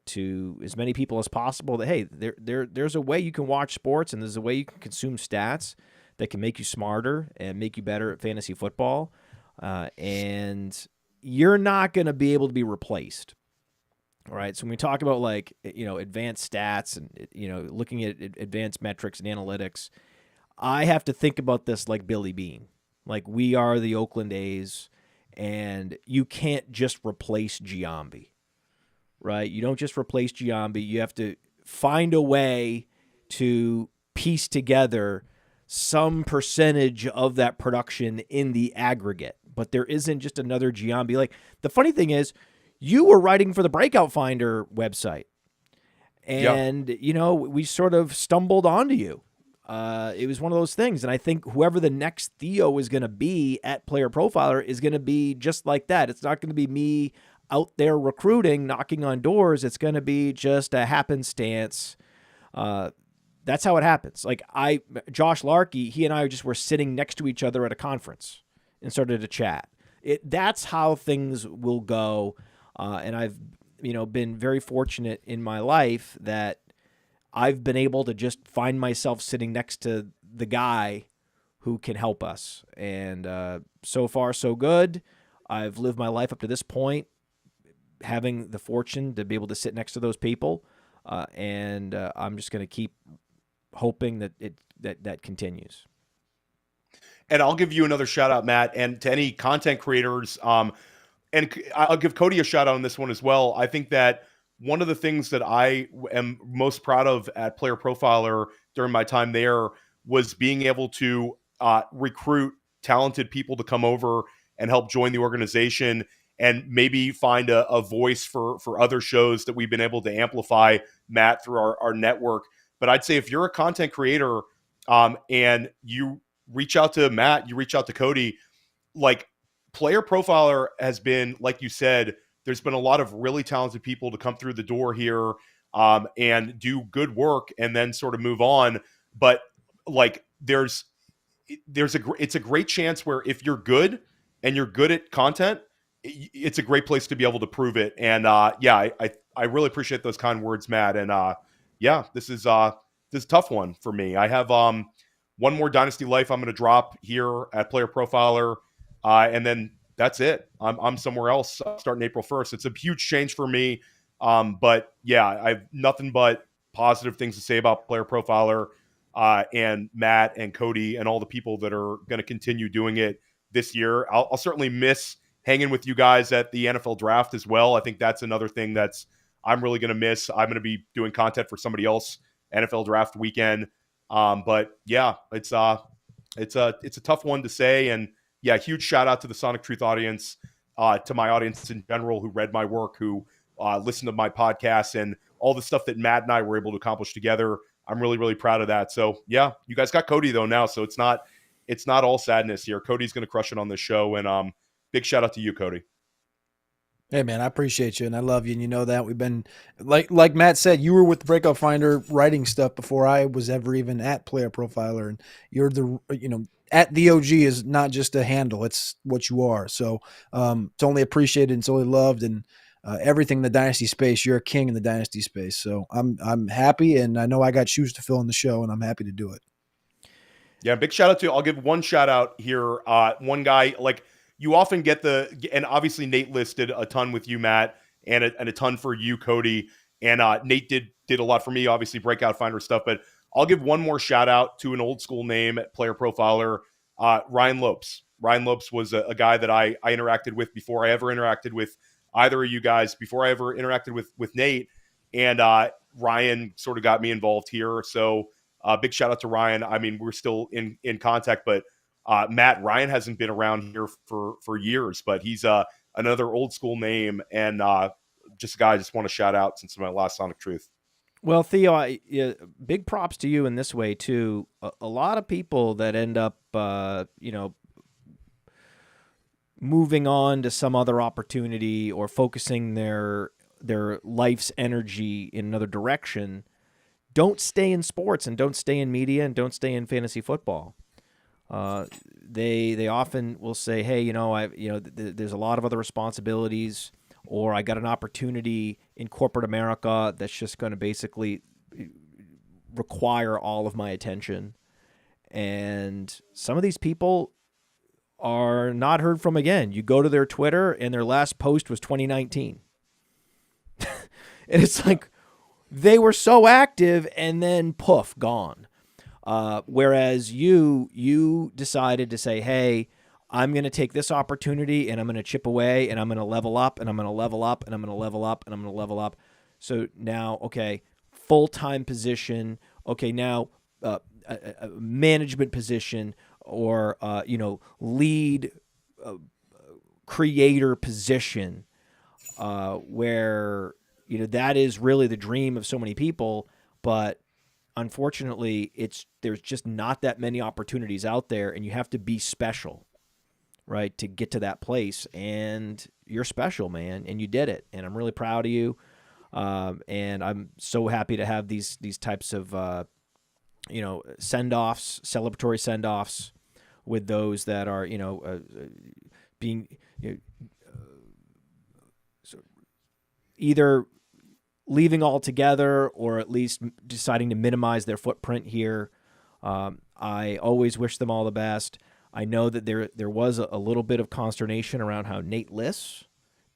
to as many people as possible that, hey, there's a way you can watch sports, and there's a way you can consume stats that can make you smarter and make you better at fantasy football. And you're not going to be able to be replaced. All right. So when we talk about advanced stats and looking at advanced metrics and analytics, I have to think about this like Billy Beane. Like, we are the Oakland A's, and you can't just replace Giambi, right? You don't just replace Giambi. You have to find a way to piece together some percentage of that production in the aggregate. But there isn't just another Giambi. Like, the funny thing is, you were writing for the Breakout Finder website, and, we sort of stumbled onto you. It was one of those things, and I think whoever the next Theo is going to be at Player Profiler is going to be just like that. It's not going to be me out there recruiting, knocking on doors. It's going to be just a happenstance. That's how it happens. Like, Josh Larkey, he and I just were sitting next to each other at a conference and started to chat. That's how things will go. And I've, been very fortunate in my life that I've been able to just find myself sitting next to the guy who can help us. And so far, so good. I've lived my life up to this point having the fortune to be able to sit next to those people. And I'm just going to keep hoping that that continues. And I'll give you another shout out, Matt, and to any content creators. And I'll give Cody a shout out on this one as well. I think that one of the things that I am most proud of at Player Profiler during my time there was being able to recruit talented people to come over and help join the organization, and maybe find a voice for other shows that we've been able to amplify, Matt, through our network. But I'd say if you're a content creator and you reach out to Matt, you reach out to Cody, like, Player Profiler has been, like you said, there's been a lot of really talented people to come through the door here and do good work and then sort of move on. But like, it's a great chance where if you're good and you're good at content, it's a great place to be able to prove it. And I really appreciate those kind words, Matt. And this is a tough one for me. I have one more Dynasty Life I'm going to drop here at Player Profiler, and then that's it. I'm somewhere else starting April 1st. It's a huge change for me. But yeah, I have nothing but positive things to say about Player Profiler and Matt and Cody and all the people that are going to continue doing it this year. I'll certainly miss hanging with you guys at the NFL draft as well. I think that's another thing that's I'm really going to miss. I'm going to be doing content for somebody else NFL draft weekend. But yeah, it's a tough one to say. And yeah, huge shout out to the Sonic Truth audience, to my audience in general who read my work, who listened to my podcast, and all the stuff that Matt and I were able to accomplish together. I'm really, really proud of that. So yeah, you guys got Cody though now, so it's not all sadness here. Cody's going to crush it on this show, and big shout out to you, Cody. Hey man, I appreciate you and I love you, and you know that. We've been like Matt said, you were with the Breakout Finder writing stuff before I was ever even at Player Profiler, and you're at the OG is not just a handle, it's what you are. So it's only appreciated and it's only loved, and everything in the Dynasty space, you're a king in the Dynasty space. So I'm happy, and I know I got shoes to fill in the show, and I'm happy to do it. Yeah, big shout out to, I'll give one shout out here. One guy, like, you often get and obviously Nate listed a ton with you, Matt, and a ton for you, Cody. And Nate did a lot for me, obviously Breakout Finder stuff. But I'll give one more shout out to an old school name at Player Profiler, Ryan Lopes. Ryan Lopes was a guy that I interacted with before I ever interacted with either of you guys, before I ever interacted with Nate. And Ryan sort of got me involved here. So big shout out to Ryan. I mean, we're still in contact, but Matt, Ryan hasn't been around here for years, but he's another old school name, and just a guy I just want to shout out since my last Sonic Truth. Well, Theo, big props to you in this way too. A lot of people that end up, moving on to some other opportunity or focusing their life's energy in another direction, don't stay in sports and don't stay in media and don't stay in fantasy football. They often will say, hey, there's a lot of other responsibilities, or I got an opportunity in corporate America that's just going to basically require all of my attention. And some of these people are not heard from again. You go to their Twitter and their last post was 2019. And it's like they were so active and then poof, gone. Whereas you decided to say, hey, I'm going to take this opportunity and I'm going to chip away and I'm going to level up and I'm going to level up and I'm going to level up and I'm going to level up. So now, okay, full-time position. Okay, now a management position, or, lead creator position, where, that is really the dream of so many people. But unfortunately, there's just not that many opportunities out there, and you have to be special, right, to get to that place. And you're special, man, and you did it. And I'm really proud of you. And I'm so happy to have these types of send-offs, celebratory send-offs with those that are being either leaving altogether or at least deciding to minimize their footprint here. I always wish them all the best. I know that there was a little bit of consternation around how Nate Liss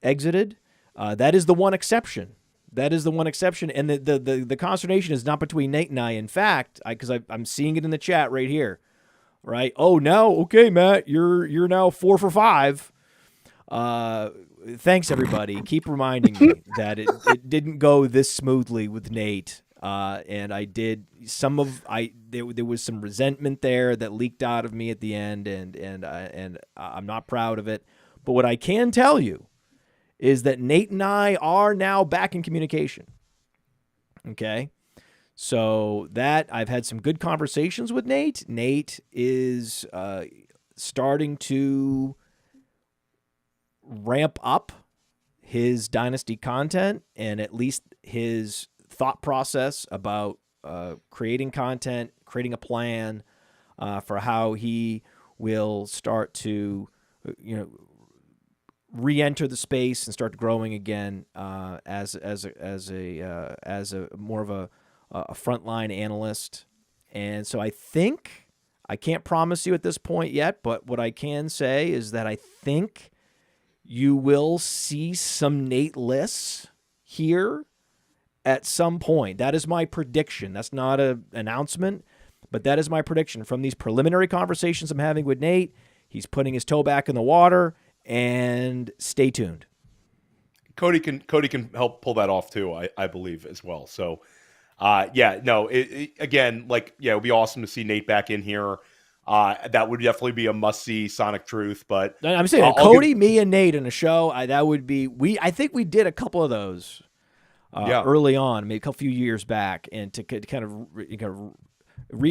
exited. That is the one exception. And the consternation is not between Nate and I. In fact, because I'm seeing it in the chat right here, right? Oh, now, okay, Matt, you're now 4 for 5. Thanks, everybody. Keep reminding me that it didn't go this smoothly with Nate. And there was some resentment there that leaked out of me at the end, and I'm not proud of it. But what I can tell you is that Nate and I are now back in communication. Okay? So that I've had some good conversations with Nate. Nate is starting to ramp up his Dynasty content, and at least his thought process about creating content, creating a plan for how he will start to, re-enter the space and start growing again as a more of a frontline analyst. And so I think, I can't promise you at this point yet, but what I can say is that I think you will see some Nate Liss here at some point. That is my prediction. That's not an announcement, but that is my prediction from these preliminary conversations I'm having with Nate. He's putting his toe back in the water, and stay tuned. Cody can help pull that off too, I believe as well. So, again, like, yeah, it would be awesome to see Nate back in here. That would definitely be a must-see Sonic Truth. But I'm saying Cody, me, and Nate in a show. That would be I think we did a couple of those early on, maybe a few years back, and to kind of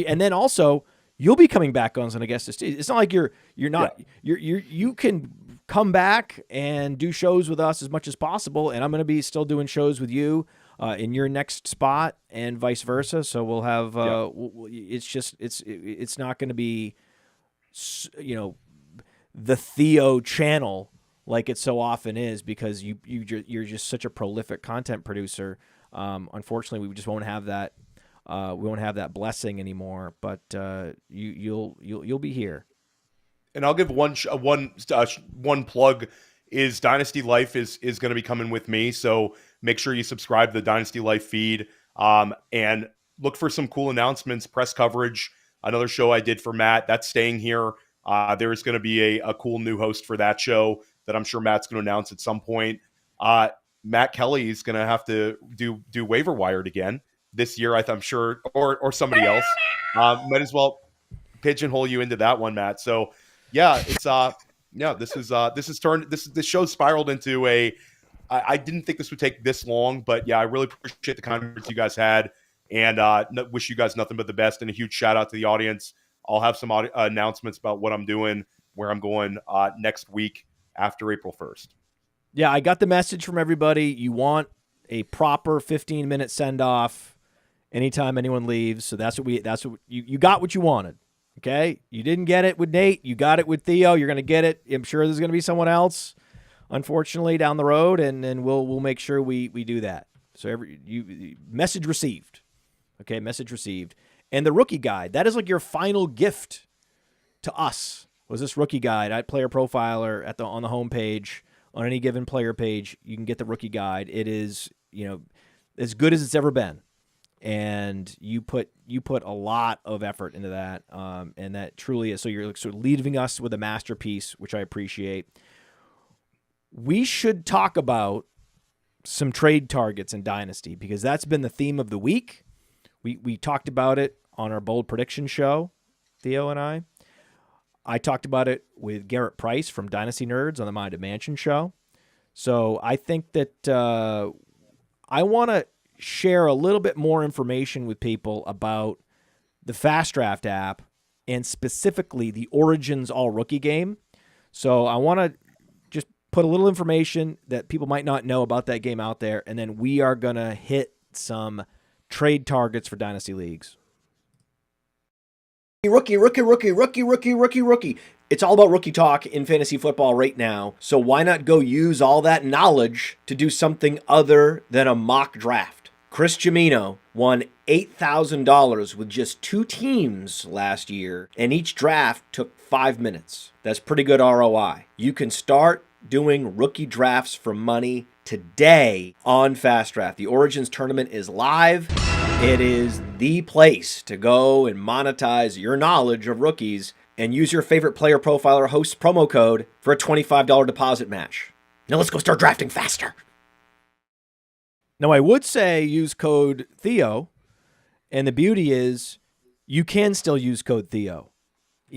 and then also you'll be coming back on as a guest. It's not like you can come back and do shows with us as much as possible, and I'm going to be still doing shows with you in your next spot, and vice versa. So we'll have it's not going to be the Theo channel like it so often is, because you're just such a prolific content producer. Unfortunately, we just won't have that. We won't have that blessing anymore. But you'll be here. And I'll give one plug is Dynasty Life is going to be coming with me. So make sure you subscribe to the Dynasty Life feed, and look for some cool announcements, press coverage. Another show I did for Matt, that's staying here. There is going to be a cool new host for that show that I'm sure Matt's going to announce at some point. Matt Kelly is going to have to do waiver wired again this year, I'm sure, or somebody else. Might as well pigeonhole you into that one, Matt. So yeah, it's this show spiraled into I didn't think this would take this long, but yeah, I really appreciate the conference you guys had, and wish you guys nothing but the best, and a huge shout out to the audience. I'll have some announcements about what I'm doing, where I'm going next week after April 1st. Yeah, I got the message from everybody. You want a proper 15-minute send-off anytime anyone leaves. So that's what you got what you wanted. Okay? You didn't get it with Nate. You got it with Theo. You're going to get it. I'm sure there's going to be someone else, unfortunately, down the road, and we'll make sure we do that. So message received. Okay, message received. And the rookie guide, that is like your final gift to us, was this rookie guide at PlayerProfiler on the homepage. On any given player page, you can get the rookie guide. It is, as good as it's ever been. And you put a lot of effort into that, and that truly is. So you're sort of leaving us with a masterpiece, which I appreciate. We should talk about some trade targets in Dynasty, because that's been the theme of the week. We talked about it on our bold prediction show, Theo and I. I talked about it with Garrett Price from Dynasty Nerds on the Minded Mansion show. So I think that I want to share a little bit more information with people about the Fast Draft app, and specifically the Origins All Rookie game. So I want to just put a little information that people might not know about that game out there, and then we are going to hit some trade targets for Dynasty Leagues. Rookie. It's all about rookie talk in fantasy football right now. So why not go use all that knowledge to do something other than a mock draft? Chris Jimino won $8,000 with just 2 teams last year, and each draft took 5 minutes. That's pretty good ROI. You can start doing rookie drafts for money today on Fast Draft. The Origins tournament is live. It is the place to go and monetize your knowledge of rookies, and use your favorite Player Profiler host promo code for a $25 deposit match. Now let's go start drafting faster. Now I would say use code Theo, and the beauty is you can still use code Theo.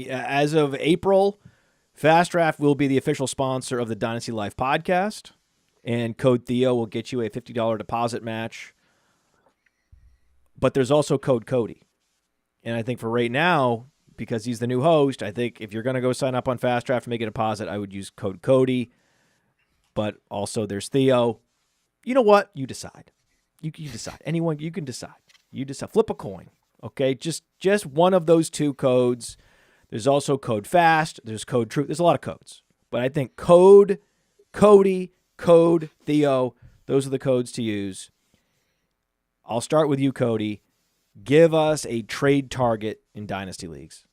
As of April, Fast Draft will be the official sponsor of the Dynasty Life podcast, and code Theo will get you a $50 deposit match. But there's also code Cody. And I think for right now, because he's the new host, I think if you're going to go sign up on Fast Draft and make a deposit, I would use code Cody. But also there's Theo. You know what? You decide. You decide. Anyone, you can decide. You decide. Flip a coin. Okay? Just one of those 2 codes. There's also code FAST. There's code TRUTH. There's a lot of codes. But I think code Cody, code Theo, those are the codes to use. I'll start with you, Cody. Give us a trade target in Dynasty Leagues.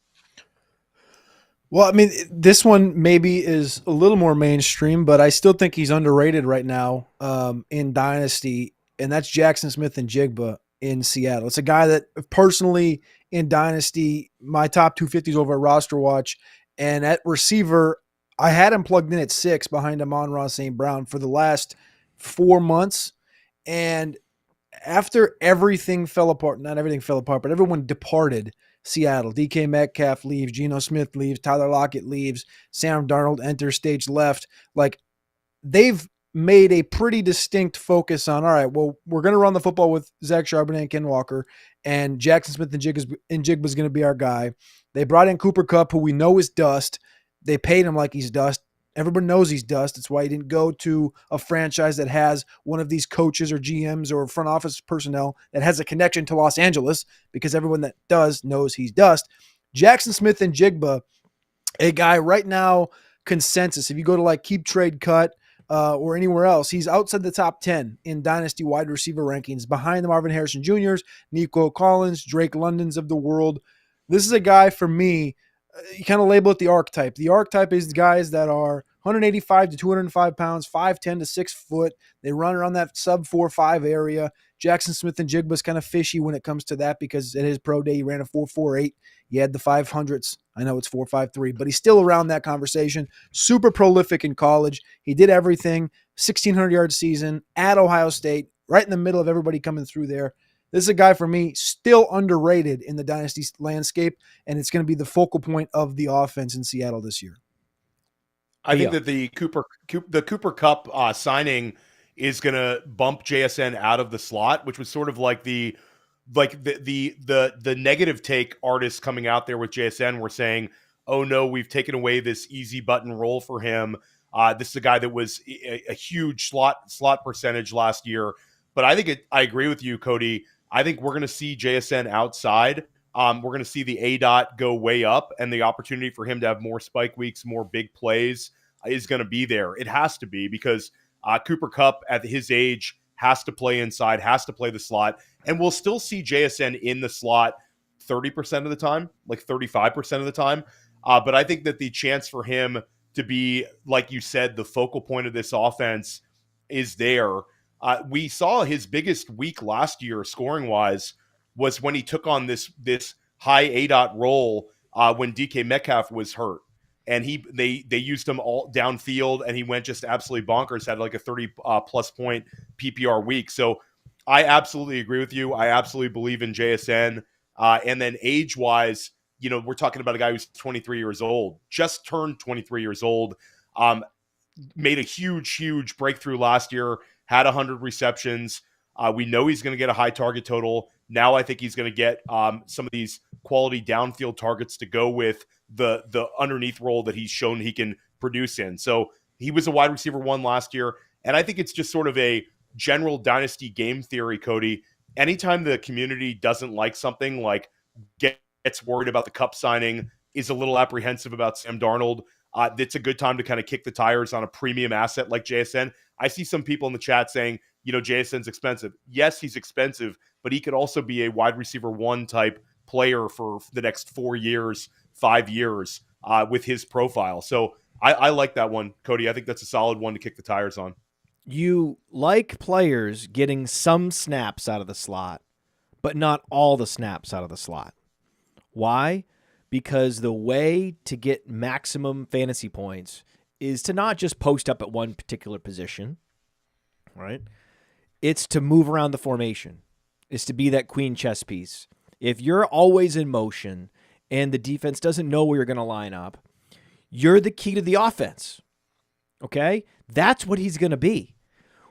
Well, I mean, this one maybe is a little more mainstream, but I still think he's underrated right now in Dynasty. and that's Jackson Smith and Jigba in Seattle. It's a guy that personally in Dynasty, my top 250s over at Roster Watch, and at receiver, I had him plugged in at 6 behind Amon-Ra St. Brown for the last 4 months. And after everything fell apart, not everything fell apart, but everyone departed Seattle. DK Metcalf leaves, Geno Smith leaves, Tyler Lockett leaves, Sam Darnold enters stage left. Like, they've made a pretty distinct focus on, all right, well, we're going to run the football with Zach Charbonnet and Ken Walker, and Jackson Smith and Jigba is going to be our guy. They brought in Cooper Kupp, who we know is dust. They paid him like he's dust. Everyone knows he's dust. That's why he didn't go to a franchise that has one of these coaches or GMs or front office personnel that has a connection to Los Angeles, because everyone that does knows he's dust. Jackson Smith and Jigba, a guy right now, consensus, if you go to like Keep Trade Cut or anywhere else, he's outside the top 10 in Dynasty wide receiver rankings, behind the Marvin Harrison Jr.'s, Nico Collins, Drake Londons of the world. This is a guy, for me, you kind of label it the archetype. The archetype is guys that are 185 to 205 pounds, 5'10 to 6 foot. They run around that sub 4.5 area. Jackson Smith and Jigba is kind of fishy when it comes to that, because at his pro day, he ran a 4.48. He had the 500s. I know it's 4.53, but he's still around that conversation. Super prolific in college. He did everything. 1,600-yard season at Ohio State, right in the middle of everybody coming through there. This is a guy, for me, still underrated in the Dynasty landscape, and it's going to be the focal point of the offense in Seattle this year. I think that the Cooper Kupp signing is going to bump JSN out of the slot, which was sort of like the negative take artists coming out there with JSN were saying, "Oh no, we've taken away this easy button role for him." This is a guy that was a huge slot percentage last year, but I agree with you, Cody. I think we're going to see JSN outside. We're going to see the ADOT go way up, and the opportunity for him to have more spike weeks, more big plays is going to be there. It has to be, because Cooper Kupp at his age has to play inside, has to play the slot, and we'll still see JSN in the slot 30% of the time, like 35% of the time. But I think that the chance for him to be, like you said, the focal point of this offense is there. We saw his biggest week last year, scoring-wise, was when he took on this high ADOT role when DK Metcalf was hurt. And they used him all downfield, and he went just absolutely bonkers, had like a 30-plus point PPR week. So I absolutely agree with you. I absolutely believe in JSN. And then age-wise, we're talking about a guy who's 23 years old, just turned 23 years old, made a huge breakthrough last year, had 100 receptions. We know he's going to get a high target total. Now I think he's going to get some of these quality downfield targets to go with the underneath role that he's shown he can produce in. So he was a wide receiver 1 last year, and I think it's just sort of a general Dynasty game theory, Cody. Anytime the community doesn't like something, like gets worried about the Kupp signing, is a little apprehensive about Sam Darnold, it's a good time to kind of kick the tires on a premium asset like JSN. I see some people in the chat saying, JSN's expensive. Yes, he's expensive, but he could also be a wide receiver 1 type player for the next 4 years, 5 years with his profile. So I like that one, Cody. I think that's a solid one to kick the tires on. You like players getting some snaps out of the slot, but not all the snaps out of the slot. Why? Because the way to get maximum fantasy points is to not just post up at one particular position, right? It's to move around the formation. It's to be that queen chess piece. If you're always in motion and the defense doesn't know where you're going to line up, you're the key to the offense, okay? That's what he's going to be.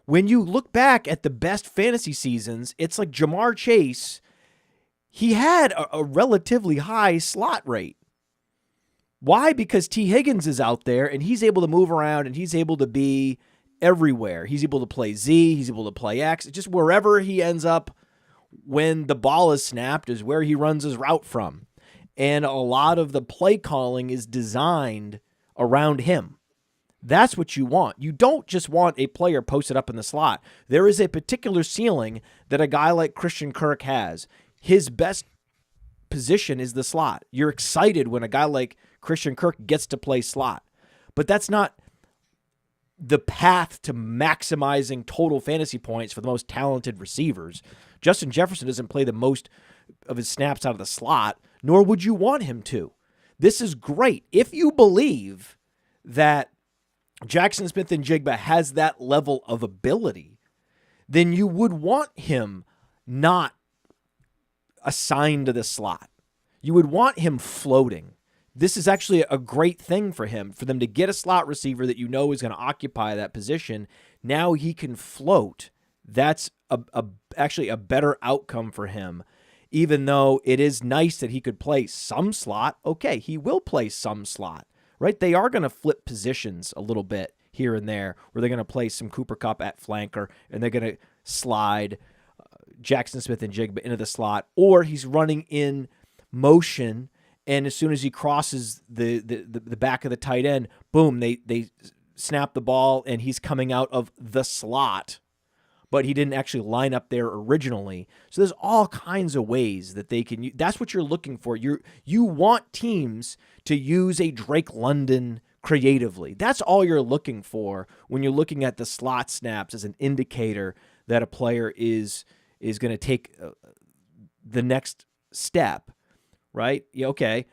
When you look back at the best fantasy seasons, it's like Jamar Chase. He had a relatively high slot rate. Why? Because T. Higgins is out there, and he's able to move around, and he's able to be everywhere. He's able to play Z. He's able to play X. Just wherever he ends up when the ball is snapped is where he runs his route from. And a lot of the play calling is designed around him. That's what you want. You don't just want a player posted up in the slot. There is a particular ceiling that a guy like Christian Kirk has. His best position is the slot. You're excited when a guy like Christian Kirk gets to play slot. But that's not the path to maximizing total fantasy points for the most talented receivers. Justin Jefferson doesn't play the most of his snaps out of the slot, nor would you want him to. This is great. If you believe that Jackson Smith-Njigba has that level of ability, then you would want him not assigned to the slot. You would want him floating. This is actually a great thing for him, for them to get a slot receiver that you know is going to occupy that position. Now he can float. That's actually a better outcome for him. Even though it is nice that he could play some slot, okay, he will play some slot, right? They are going to flip positions a little bit here and there, where they're going to play some Cooper Kupp at flanker, and they're going to slide Jackson Smith-Njigba into the slot, or he's running in motion, and as soon as he crosses the back of the tight end, boom, they snap the ball, and he's coming out of the slot, but he didn't actually line up there originally. So there's all kinds of ways that they can use. That's what you're looking for. You want teams to use a Drake London creatively. That's all you're looking for when you're looking at the slot snaps as an indicator that a player is going to take the next step, right? Yeah, okay,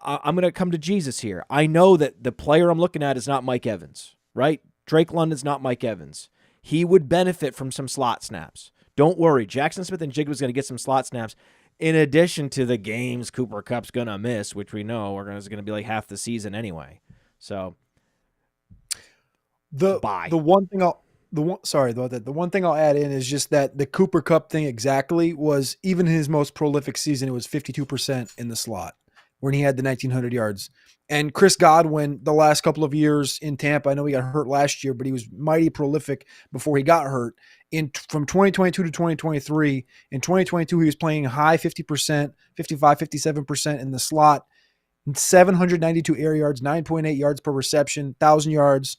I'm going to come to Jesus here. I know that the player I'm looking at is not Mike Evans, right? Drake London's not Mike Evans. He would benefit from some slot snaps. Don't worry. Jackson Smith-Njigba is going to get some slot snaps in addition to the games Cooper Kupp's going to miss, which we know is going to be like half the season anyway. So the one thing I'll add in is just that the Cooper Kupp thing exactly was, even in his most prolific season, it was 52% in the slot when he had the 1,900 yards. And Chris Godwin, the last couple of years in Tampa, I know he got hurt last year, but he was mighty prolific before he got hurt. From 2022 to 2023, in 2022, he was playing high 50%, 55, 57% in the slot, 792 air yards, 9.8 yards per reception, 1,000 yards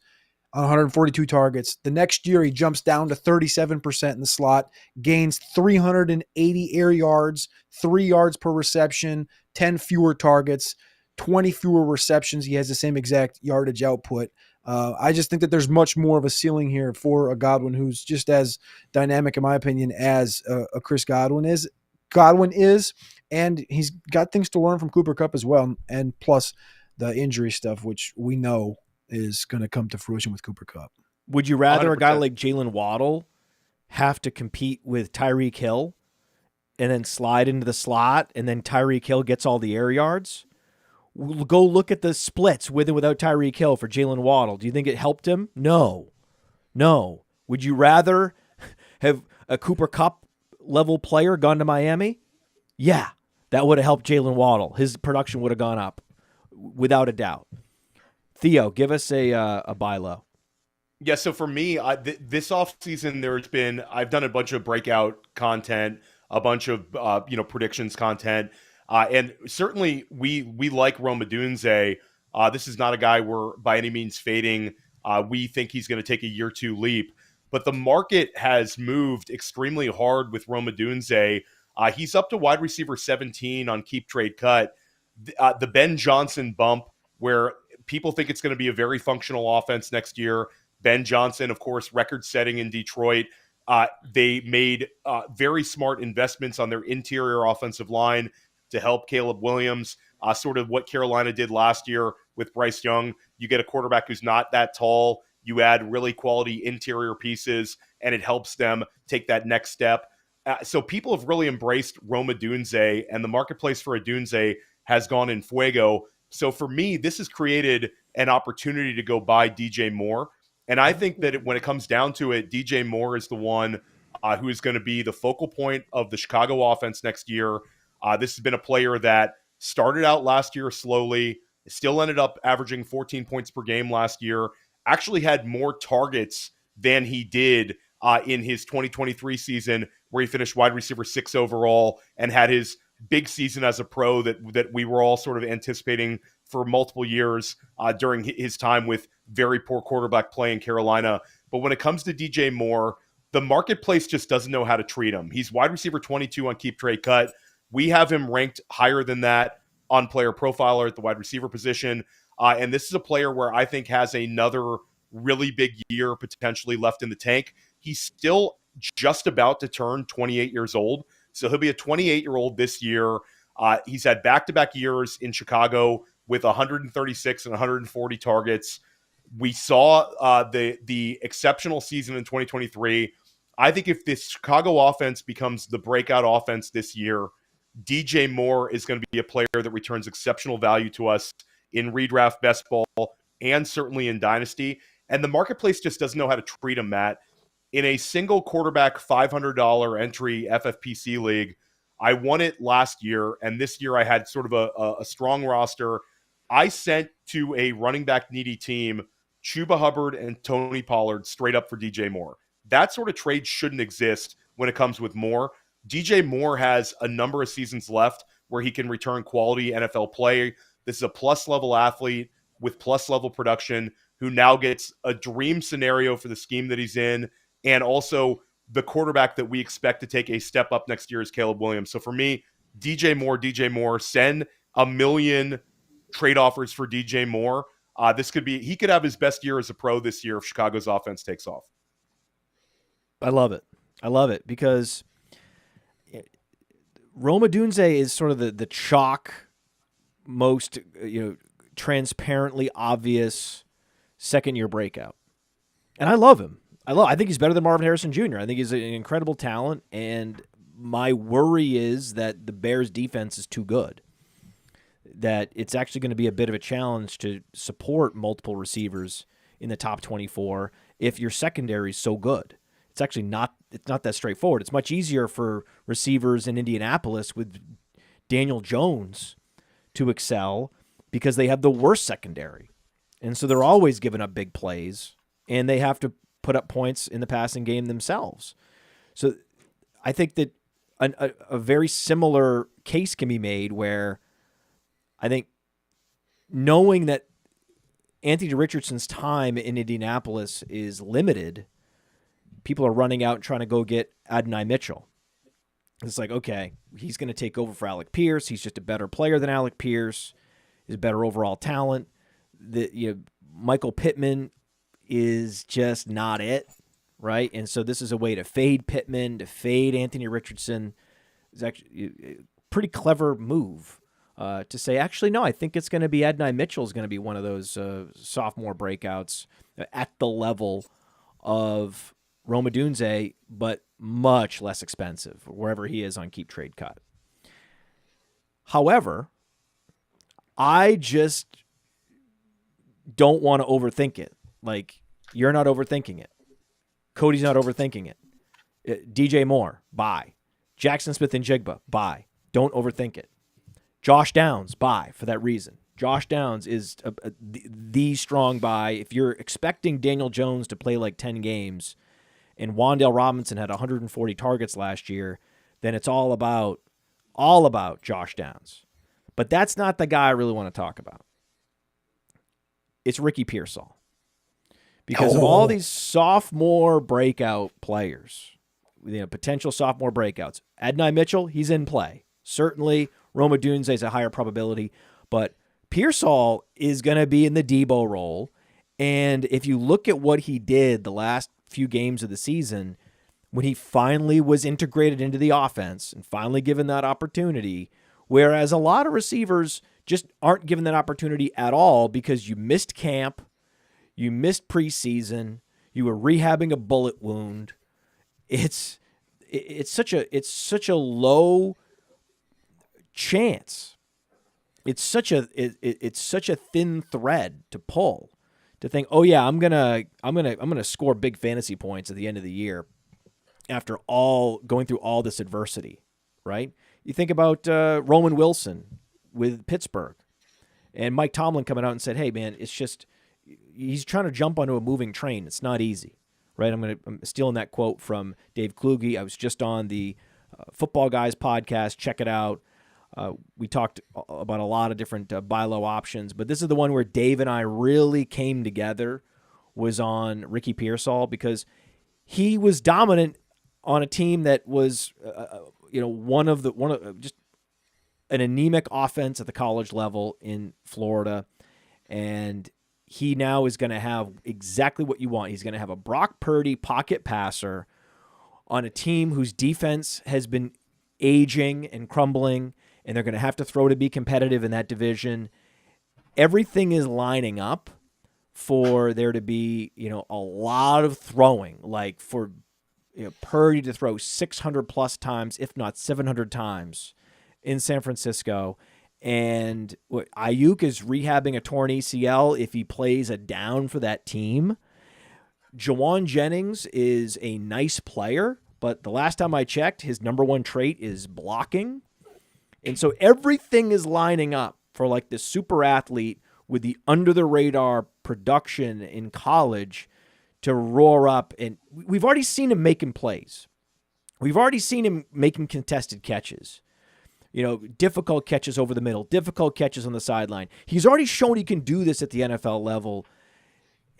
on 142 targets. The next year, he jumps down to 37% in the slot, gains 380 air yards, 3 yards per reception, 10 fewer targets, 20 fewer receptions. He has the same exact yardage output. I just think that there's much more of a ceiling here for a Godwin who's just as dynamic, in my opinion, as a Chris Godwin is. And he's got things to learn from Cooper Kupp as well, and plus the injury stuff, which we know is going to come to fruition with Cooper Kupp. Would you rather 100%. a guy like Jalen Waddle have to compete with Tyreek Hill and then slide into the slot, and then Tyreek Hill gets all the air yards? Go look at the splits with and without Tyreek Hill for Jalen Waddle. Do you think it helped him? No. Would you rather have a Cooper Kupp level player gone to Miami? Yeah, that would have helped Jalen Waddle. His production would have gone up without a doubt. Theo, give us a buy low. Yeah, so for me, this offseason, I've done a bunch of breakout content, a bunch of predictions content, and certainly we like Rome Odunze. This is not a guy we're by any means fading. We think he's going to take a year 2 leap, but the market has moved extremely hard with Rome Odunze. He's up to wide receiver 17 on Keep Trade Cut. The Ben Johnson bump, where people think it's going to be a very functional offense next year. Ben Johnson, of course, record-setting in Detroit. They made very smart investments on their interior offensive line to help Caleb Williams, sort of what Carolina did last year with Bryce Young. You get a quarterback who's not that tall. You add really quality interior pieces, and it helps them take that next step. So people have really embraced Rome Odunze, and the marketplace for Odunze has gone in fuego. So for me, this has created an opportunity to go buy DJ Moore. And I think that when it comes down to it, DJ Moore is the one who is going to be the focal point of the Chicago offense next year. This has been a player that started out last year slowly, still ended up averaging 14 points per game last year, actually had more targets than he did in his 2023 season, where he finished wide receiver 6 overall and had his big season as a pro that we were all sort of anticipating for multiple years during his time with very poor quarterback play in Carolina. But when it comes to DJ Moore, the marketplace just doesn't know how to treat him. He's wide receiver 22 on Keep Trade Cut. We have him ranked higher than that on Player Profiler at the wide receiver position. And this is a player where I think has another really big year potentially left in the tank. He's still just about to turn 28 years old. So he'll be a 28-year-old this year. He's had back-to-back years in Chicago with 136 and 140 targets. We saw the exceptional season in 2023. I think if this Chicago offense becomes the breakout offense this year, DJ Moore is going to be a player that returns exceptional value to us in redraft, best ball, and certainly in Dynasty. And the marketplace just doesn't know how to treat him, Matt. In a single quarterback $500 entry FFPC league, I won it last year, and this year I had sort of a strong roster. I sent to a running back needy team Chuba Hubbard and Tony Pollard straight up for DJ Moore. That sort of trade shouldn't exist when it comes with Moore. DJ Moore has a number of seasons left where he can return quality NFL play. This is a plus-level athlete with plus-level production who now gets a dream scenario for the scheme that he's in, and also the quarterback that we expect to take a step up next year is Caleb Williams. So for me, DJ Moore, send a million trade offers for DJ Moore. He could have his best year as a pro this year if Chicago's offense takes off. I love it because Rome Odunze is sort of the chalk, most transparently obvious second-year breakout. And I love him. I think he's better than Marvin Harrison Jr. I think he's an incredible talent, and my worry is that the Bears' defense is too good, that it's actually going to be a bit of a challenge to support multiple receivers in the top 24 if your secondary is so good. It's actually not that straightforward. It's much easier for receivers in Indianapolis with Daniel Jones to excel because they have the worst secondary. And so they're always giving up big plays, and they have to put up points in the passing game themselves. So I think that a very similar case can be made where I think knowing that Anthony Richardson's time in Indianapolis is limited, people are running out and trying to go get Adonai Mitchell. It's like, okay, he's going to take over for Alec Pierce. He's just a better player than Alec Pierce. He's a better overall talent. Michael Pittman is just not it, right? And so this is a way to fade Pittman, to fade Anthony Richardson. It's actually a pretty clever move to say, actually, no, I think it's going to be Adonai Mitchell is going to be one of those sophomore breakouts at the level of Rome Odunze, but much less expensive, wherever he is on Keep Trade Cut. However, I just don't want to overthink it. Like, you're not overthinking it. Cody's not overthinking it. DJ Moore, buy. Jackson Smith and Jigba, buy. Don't overthink it. Josh Downs, buy for that reason. Josh Downs is the strong buy. If you're expecting Daniel Jones to play like 10 games and Wan'Dale Robinson had 140 targets last year, then it's all about Josh Downs. But that's not the guy I really want to talk about. It's Ricky Pearsall. Because of all these sophomore breakout players, potential sophomore breakouts, Adonai Mitchell, he's in play. Certainly, Rome Odunze is a higher probability, but Pearsall is going to be in the Debo role. And if you look at what he did the last few games of the season, when he finally was integrated into the offense and finally given that opportunity, whereas a lot of receivers just aren't given that opportunity at all because you missed camp, you missed preseason, you were rehabbing a bullet wound. It's such a low chance. It's such a thin thread to pull to think, oh yeah, I'm gonna score big fantasy points at the end of the year after going through all this adversity, right? You think about Roman Wilson with Pittsburgh and Mike Tomlin coming out and said, hey man, it's just, he's trying to jump onto a moving train. It's not easy, right? I'm stealing that quote from Dave Kluge. I was just on the Football Guys podcast. Check it out. We talked about a lot of different buy low options, but this is the one where Dave and I really came together, was on Ricky Pearsall, because he was dominant on a team that was, one of just an anemic offense at the college level in Florida, and he now is going to have exactly what you want. He's going to have a Brock Purdy pocket passer on a team whose defense has been aging and crumbling, and they're going to have to throw to be competitive in that division. Everything is lining up for there to be, a lot of throwing, like for Purdy to throw 600 plus times, if not 700 times in San Francisco. And Ayuk is rehabbing a torn ACL if he plays a down for that team. Jawan Jennings is a nice player, but the last time I checked, his number one trait is blocking. And so everything is lining up for like this super athlete with the under-the-radar production in college to roar up. And we've already seen him making plays. We've already seen him making contested catches. Difficult catches over the middle, difficult catches on the sideline. He's already shown he can do this at the NFL level.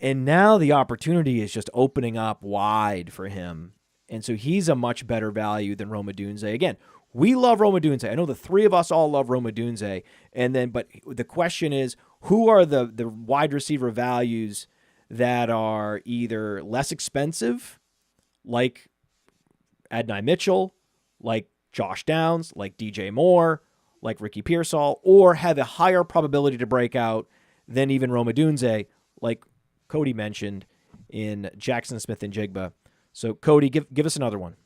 And now the opportunity is just opening up wide for him. And so he's a much better value than Rome Odunze. Again, we love Rome Odunze. I know the three of us all love Rome Odunze. But the question is, who are the wide receiver values that are either less expensive, like Adonai Mitchell, like Josh Downs, like DJ Moore, like Ricky Pearsall, or have a higher probability to break out than even Rome Odunze, like Cody mentioned in Jackson Smith and Jigba. So Cody, give us another one.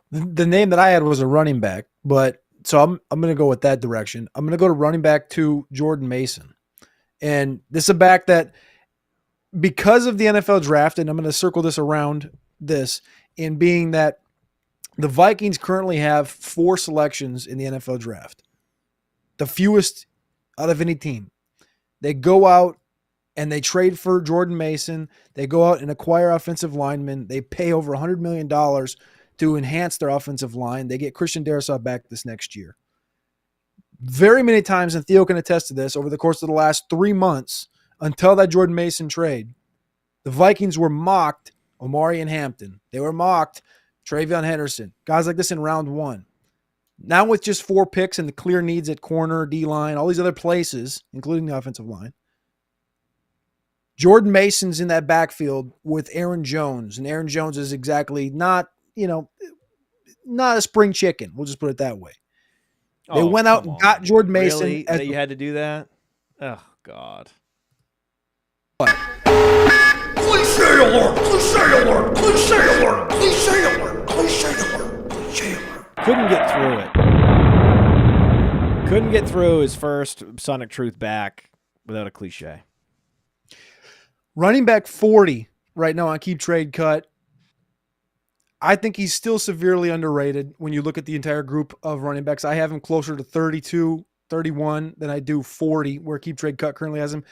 The name that I had was a running back, but so I'm going to go with that direction. I'm going to go to running back to Jordan Mason. And this is a back that, because of the NFL draft, and I'm going to circle this around this, in being that the Vikings currently have 4 selections in the NFL draft, the fewest out of any team. They go out and they trade for Jordan Mason. They go out and acquire offensive linemen. They pay over $100 million to enhance their offensive line. They get Christian Darrisaw back this next year. Very many times, and Theo can attest to this, over the course of the last 3 months, until that Jordan Mason trade, the Vikings were mocked Omari and Hampton. They were mocked Travion Henderson, guys like this in round 1. Now with just 4 picks and the clear needs at corner, D-line, all these other places, including the offensive line, Jordan Mason's in that backfield with Aaron Jones, and Aaron Jones is exactly not a spring chicken. We'll just put it that way. They went out and got Jordan Mason. Really? That you had to do that? Oh, God. What? Cliche alert! Cliche alert! Cliche alert! Cliche alert! Cliche alert! Cliche alert! Couldn't get through it. Couldn't get through his first Sonic Truth back without a cliche. Running back 40 right now on Keep Trade Cut. I think he's still severely underrated when you look at the entire group of running backs. I have him closer to 32, 31 than I do 40, where Keep Trade Cut currently has him.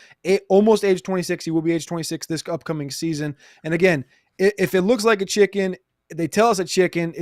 Almost age 26. He will be age 26 this upcoming season. And again, if it looks like a chicken, they tell us it's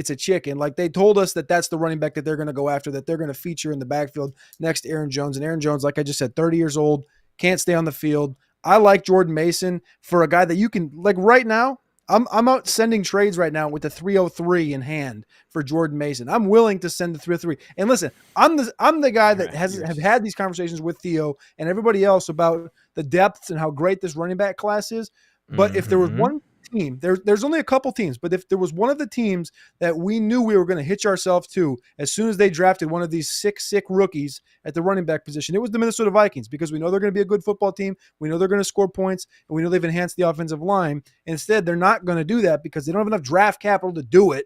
a chicken. Like, they told us that that's the running back that they're going to go after, that they're going to feature in the backfield next to Aaron Jones. And Aaron Jones, like I just said, 30 years old, can't stay on the field. I like Jordan Mason for a guy that you can, like, right now, I'm out sending trades right now with the 303 in hand for Jordan Mason. I'm willing to send the 303. And listen, I'm the guy that have had these conversations with Theo and everybody else about the depths and how great this running back class is. But if there was one team, there's only a couple teams, but if there was one of the teams that we knew we were going to hitch ourselves to as soon as they drafted one of these sick rookies at the running back position, it was the Minnesota Vikings, because we know they're going to be a good football team. We know they're going to score points, and we know they've enhanced the offensive line. Instead, they're not going to do that because they don't have enough draft capital to do it.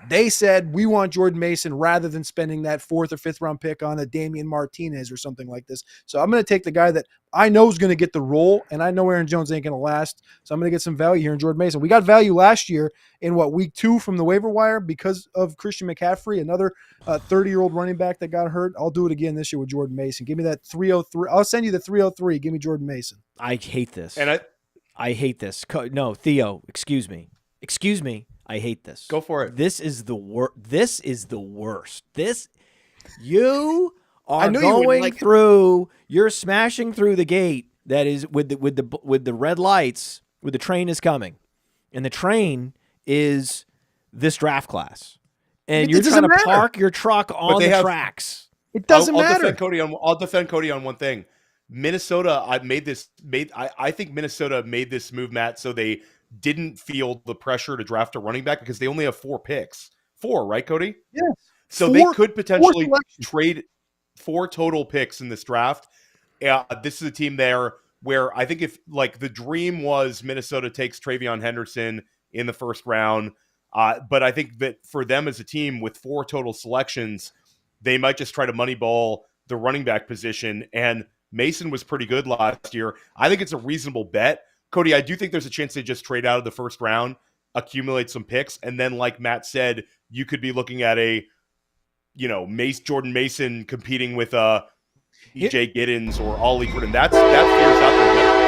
They said, we want Jordan Mason rather than spending that 4th or 5th round pick on a Damian Martinez or something like this. So I'm going to take the guy that I know is going to get the role, and I know Aaron Jones ain't going to last. So I'm going to get some value here in Jordan Mason. We got value last year in week 2 from the waiver wire because of Christian McCaffrey, another 30-year-old running back that got hurt. I'll do it again this year with Jordan Mason. Give me that 303. I'll send you the 303. Give me Jordan Mason. I hate this. And I hate this. No, Theo, excuse me. I hate this. Go for it. This is the worst. You are you're smashing through the gate that is with the red lights, where the train is coming. And the train is this draft class. And you're trying to park your truck on the tracks. It doesn't matter. I'll defend Cody on one thing. Minnesota, I think Minnesota made this move, Matt, so they didn't feel the pressure to draft a running back because they only have 4 picks. 4, right, Cody? Yes. So they could Four potentially selections. trade 4 total picks in this draft. This is a team there where I think if like the dream was Minnesota takes Travion Henderson in the first round, but I think that for them as a team with 4 total selections, they might just try to moneyball the running back position. And Mason was pretty good last year. I think it's a reasonable bet. Cody, I do think there's a chance they just trade out of the first round, accumulate some picks, and then like Matt said, you could be looking at a Jordan Mason competing with EJ Giddens or Ollie Gordon. That fears out there.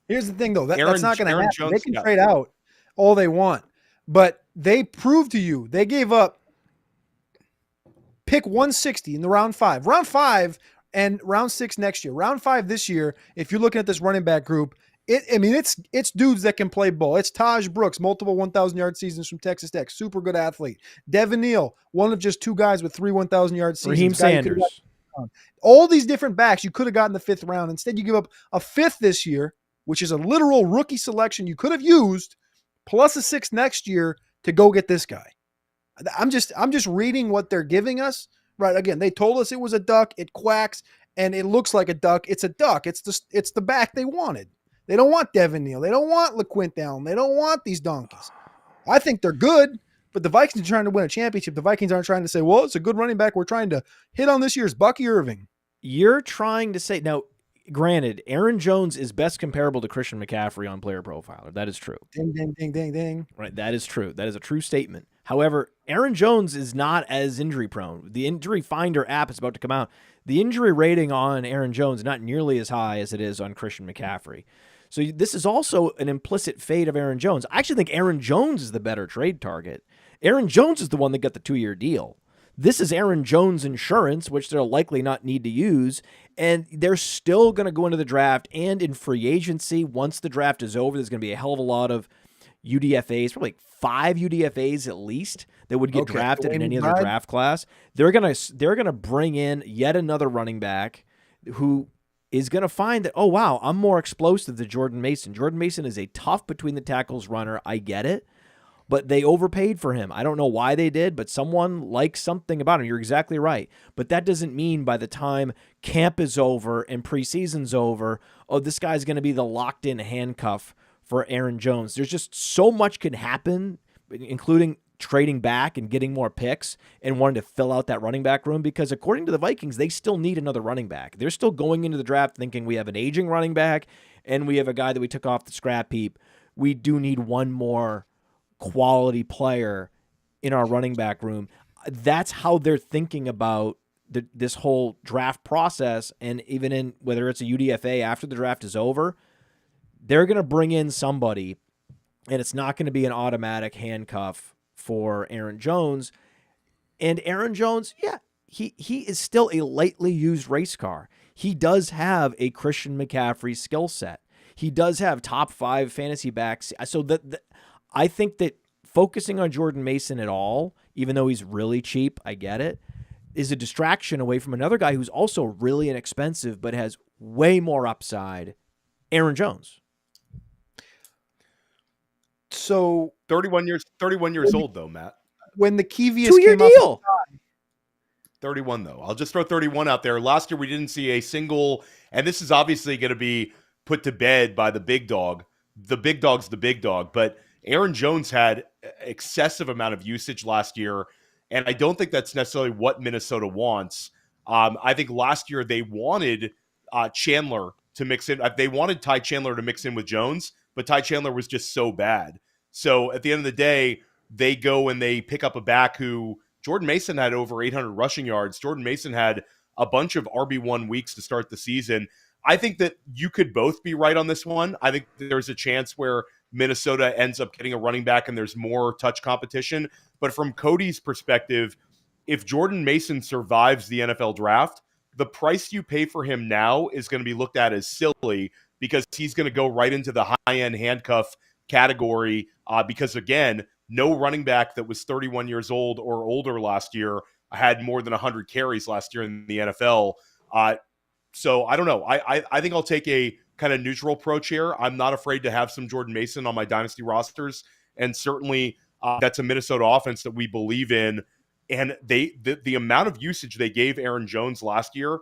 Here's the thing, though. That's not going to Aaron happen. Jones, They can trade out all they want, but they proved to you they gave up pick 160 in the round 5. Round 5 and round 6 next year. Round 5 this year, if you're looking at this running back group, it's dudes that can play ball. It's Taj Brooks, multiple 1,000-yard seasons from Texas Tech, super good athlete. Devin Neal, one of just 2 guys with 3 1,000-yard seasons. Raheem Sanders. All these different backs you could have gotten the 5th round. Instead, you give up a 5th this year, which is a literal rookie selection you could have used, plus a 6th next year to go get this guy. I'm just reading what they're giving us. Right. Again, they told us it was a duck. It quacks and it looks like a duck. It's a duck. It's the back they wanted. They don't want Devin Neal. They don't want LaQuint Allen. They don't want these donkeys. I think they're good, but the Vikings are trying to win a championship. The Vikings aren't trying to say, well, it's a good running back. We're trying to hit on this year's Bucky Irving. You're trying to say now, granted, Aaron Jones is best comparable to Christian McCaffrey on Player Profiler. That is true. Ding, ding, ding, ding, ding. Right. That is true. That is a true statement. However, Aaron Jones is not as injury prone. The Injury Finder app is about to come out. The injury rating on Aaron Jones is not nearly as high as it is on Christian McCaffrey. So this is also an implicit fade of Aaron Jones. I actually think Aaron Jones is the better trade target. Aaron Jones is the one that got the 2-year deal. This is Aaron Jones insurance, which they'll likely not need to use, and they're still going to go into the draft and in free agency. Once the draft is over, there's going to be a hell of a lot of UDFAs, probably like 5 UDFAs at least that would get drafted in any other draft class. They're gonna bring in yet another running back who is going to find that, oh, wow, I'm more explosive than Jordan Mason. Jordan Mason is a tough between the tackles runner. I get it. But they overpaid for him. I don't know why they did, but someone likes something about him. You're exactly right. But that doesn't mean by the time camp is over and preseason's over, oh, this guy's going to be the locked-in handcuff for Aaron Jones. There's just so much can happen, including trading back and getting more picks and wanting to fill out that running back room, because according to the Vikings, they still need another running back. They're still going into the draft thinking we have an aging running back and we have a guy that we took off the scrap heap. We do need one more quality player in our running back room. That's how they're thinking about this whole draft process. And even in whether it's a UDFA after the draft is over, they're going to bring in somebody, and it's not going to be an automatic handcuff for Aaron Jones. And Aaron Jones, yeah, he is still a lightly used race car. He does have a Christian McCaffrey skill set. He does have top 5 fantasy backs. So I think that focusing on Jordan Mason at all, even though he's really cheap, I get it, is a distraction away from another guy who's also really inexpensive but has way more upside, Aaron Jones. So 31 years old though, Matt. When the Kevius 2-year came deal. 31 though. I'll just throw 31 out there. Last year we didn't see a single, and this is obviously going to be put to bed by the big dog. The big dog's the big dog, but Aaron Jones had excessive amount of usage last year, and I don't think that's necessarily what Minnesota wants. I think last year they wanted Chandler to mix in. They wanted Ty Chandler to mix in with Jones, but Ty Chandler was just so bad. So at the end of the day, they go and they pick up a back who Jordan Mason had over 800 rushing yards. Jordan Mason had a bunch of RB1 weeks to start the season. I think that you could both be right on this one. I think there's a chance where Minnesota ends up getting a running back and there's more touch competition. But from Cody's perspective, if Jordan Mason survives the NFL draft, the price you pay for him now is going to be looked at as silly because he's going to go right into the high-end handcuff category because, again, no running back that was 31 years old or older last year had more than 100 carries last year in the NFL. So I don't know. I think I'll take a kind of neutral approach here. I'm not afraid to have some Jordan Mason on my dynasty rosters, and certainly that's a Minnesota offense that we believe in. And the amount of usage they gave Aaron Jones last year,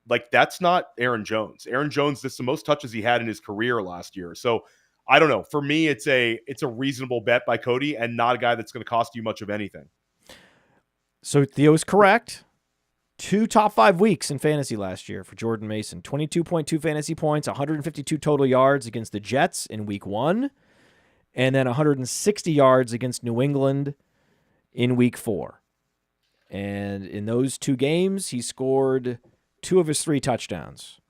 like that's not Aaron Jones. Aaron Jones, this is the most touches he had in his career last year. So I don't know. For me, it's a reasonable bet by Cody and not a guy that's going to cost you much of anything. So Theo is correct. 2 top 5 weeks in fantasy last year for Jordan Mason. 22.2 fantasy points, 152 total yards against the Jets in week 1, and then 160 yards against New England in week 4. And in those 2 games, he scored 2 of his 3 touchdowns.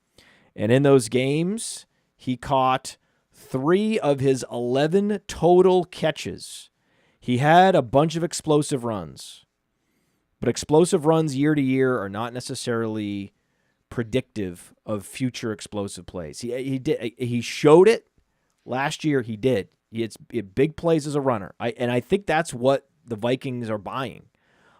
And in those games, he caught 3 of his 11 total catches. He had a bunch of explosive runs. But explosive runs year to year are not necessarily predictive of future explosive plays. He showed it last year. He did. He had big plays as a runner. I think that's what the Vikings are buying.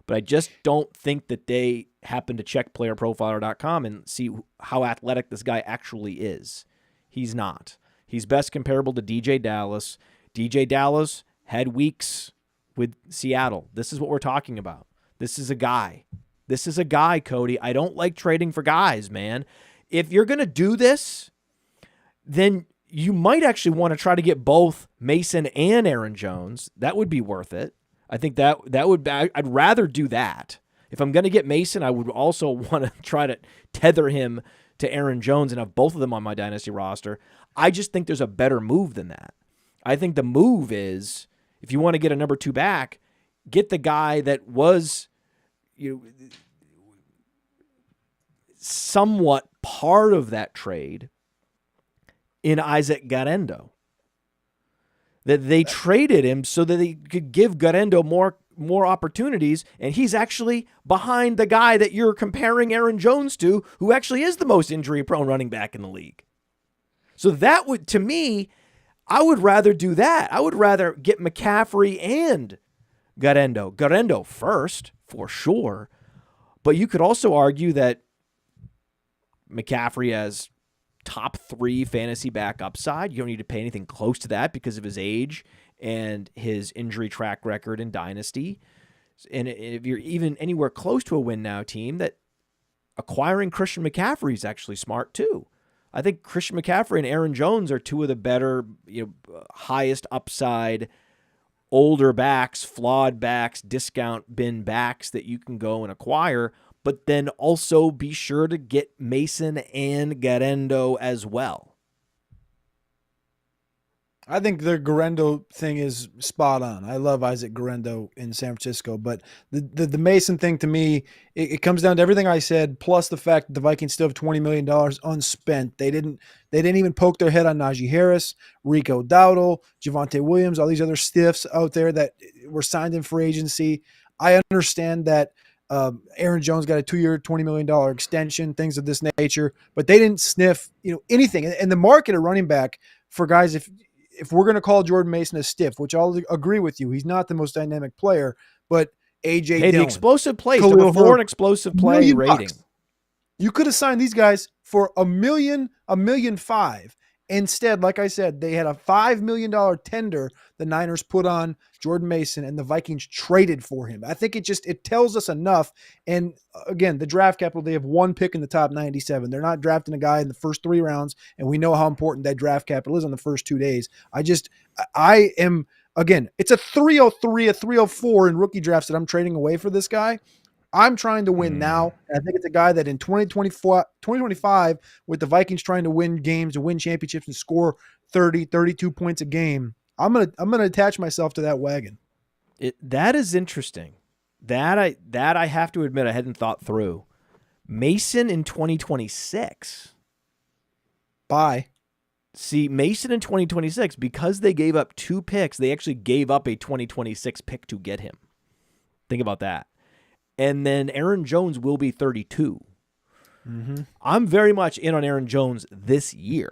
But I just don't think that they happen to check PlayerProfiler.com and see how athletic this guy actually is. He's not. He's best comparable to DJ Dallas. DJ Dallas had weeks with Seattle. This is what we're talking about. This is a guy. This is a guy, Cody. I don't like trading for guys, man. If you're going to do this, then you might actually want to try to get both Mason and Aaron Jones. That would be worth it. I think that would be, I'd rather do that. If I'm going to get Mason, I would also want to try to tether him to Aaron Jones and have both of them on my dynasty roster. I just think there's a better move than that. I think the move is, if you want to get a number 2 back, get the guy that was somewhat part of that trade in Isaac Garendo. That they traded him so that they could give Garendo more opportunities, and he's actually behind the guy that you're comparing Aaron Jones to, who actually is the most injury-prone running back in the league. So that would, to me, I would rather do that. I would rather get McCaffrey and Garendo first, for sure. But you could also argue that McCaffrey has top 3 fantasy back upside. You don't need to pay anything close to that because of his age and his injury track record in Dynasty. And if you're even anywhere close to a win now team, that acquiring Christian McCaffrey is actually smart too. I think Christian McCaffrey and Aaron Jones are 2 of the better, highest upside older backs, flawed backs, discount bin backs that you can go and acquire, but then also be sure to get Mason and Garendo as well. I think the Garendo thing is spot on. I love Isaac Garendo in San Francisco, but the Mason thing to me, it comes down to everything I said, plus the fact that the Vikings still have $20 million unspent. They didn't even poke their head on Najee Harris, Rico Dowdle, Javonte Williams, all these other stiffs out there that were signed in free agency. I understand that Aaron Jones got a 2-year, $20 million extension, things of this nature, but they didn't sniff anything. And the market at running back for guys, if we're going to call Jordan Mason a stiff, which I'll agree with you, he's not the most dynamic player, but A.J. Hey, Dillon, the explosive plays, Khalil number 4 Herbert, in explosive play rating. You could have signed these guys for $1.5 million. Instead, like I said, they had a $5 million tender the Niners put on Jordan Mason, and the Vikings traded for him. I think it tells us enough. And again, the draft capital, they have 1 pick in the top 97. They're not drafting a guy in the first 3 rounds, and we know how important that draft capital is on the first 2 days. Again, it's a 303, a 304 in rookie drafts that I'm trading away for this guy. I'm trying to win now. And I think it's a guy that in 2025, with the Vikings trying to win games, to win championships and score 30, 32 points a game, I'm gonna attach myself to that wagon. That is interesting. That I have to admit I hadn't thought through. Mason in 2026. Bye. See, Mason in 2026, because they gave up 2 picks, they actually gave up a 2026 pick to get him. Think about that. And then Aaron Jones will be 32. Mm-hmm. I'm very much in on Aaron Jones this year.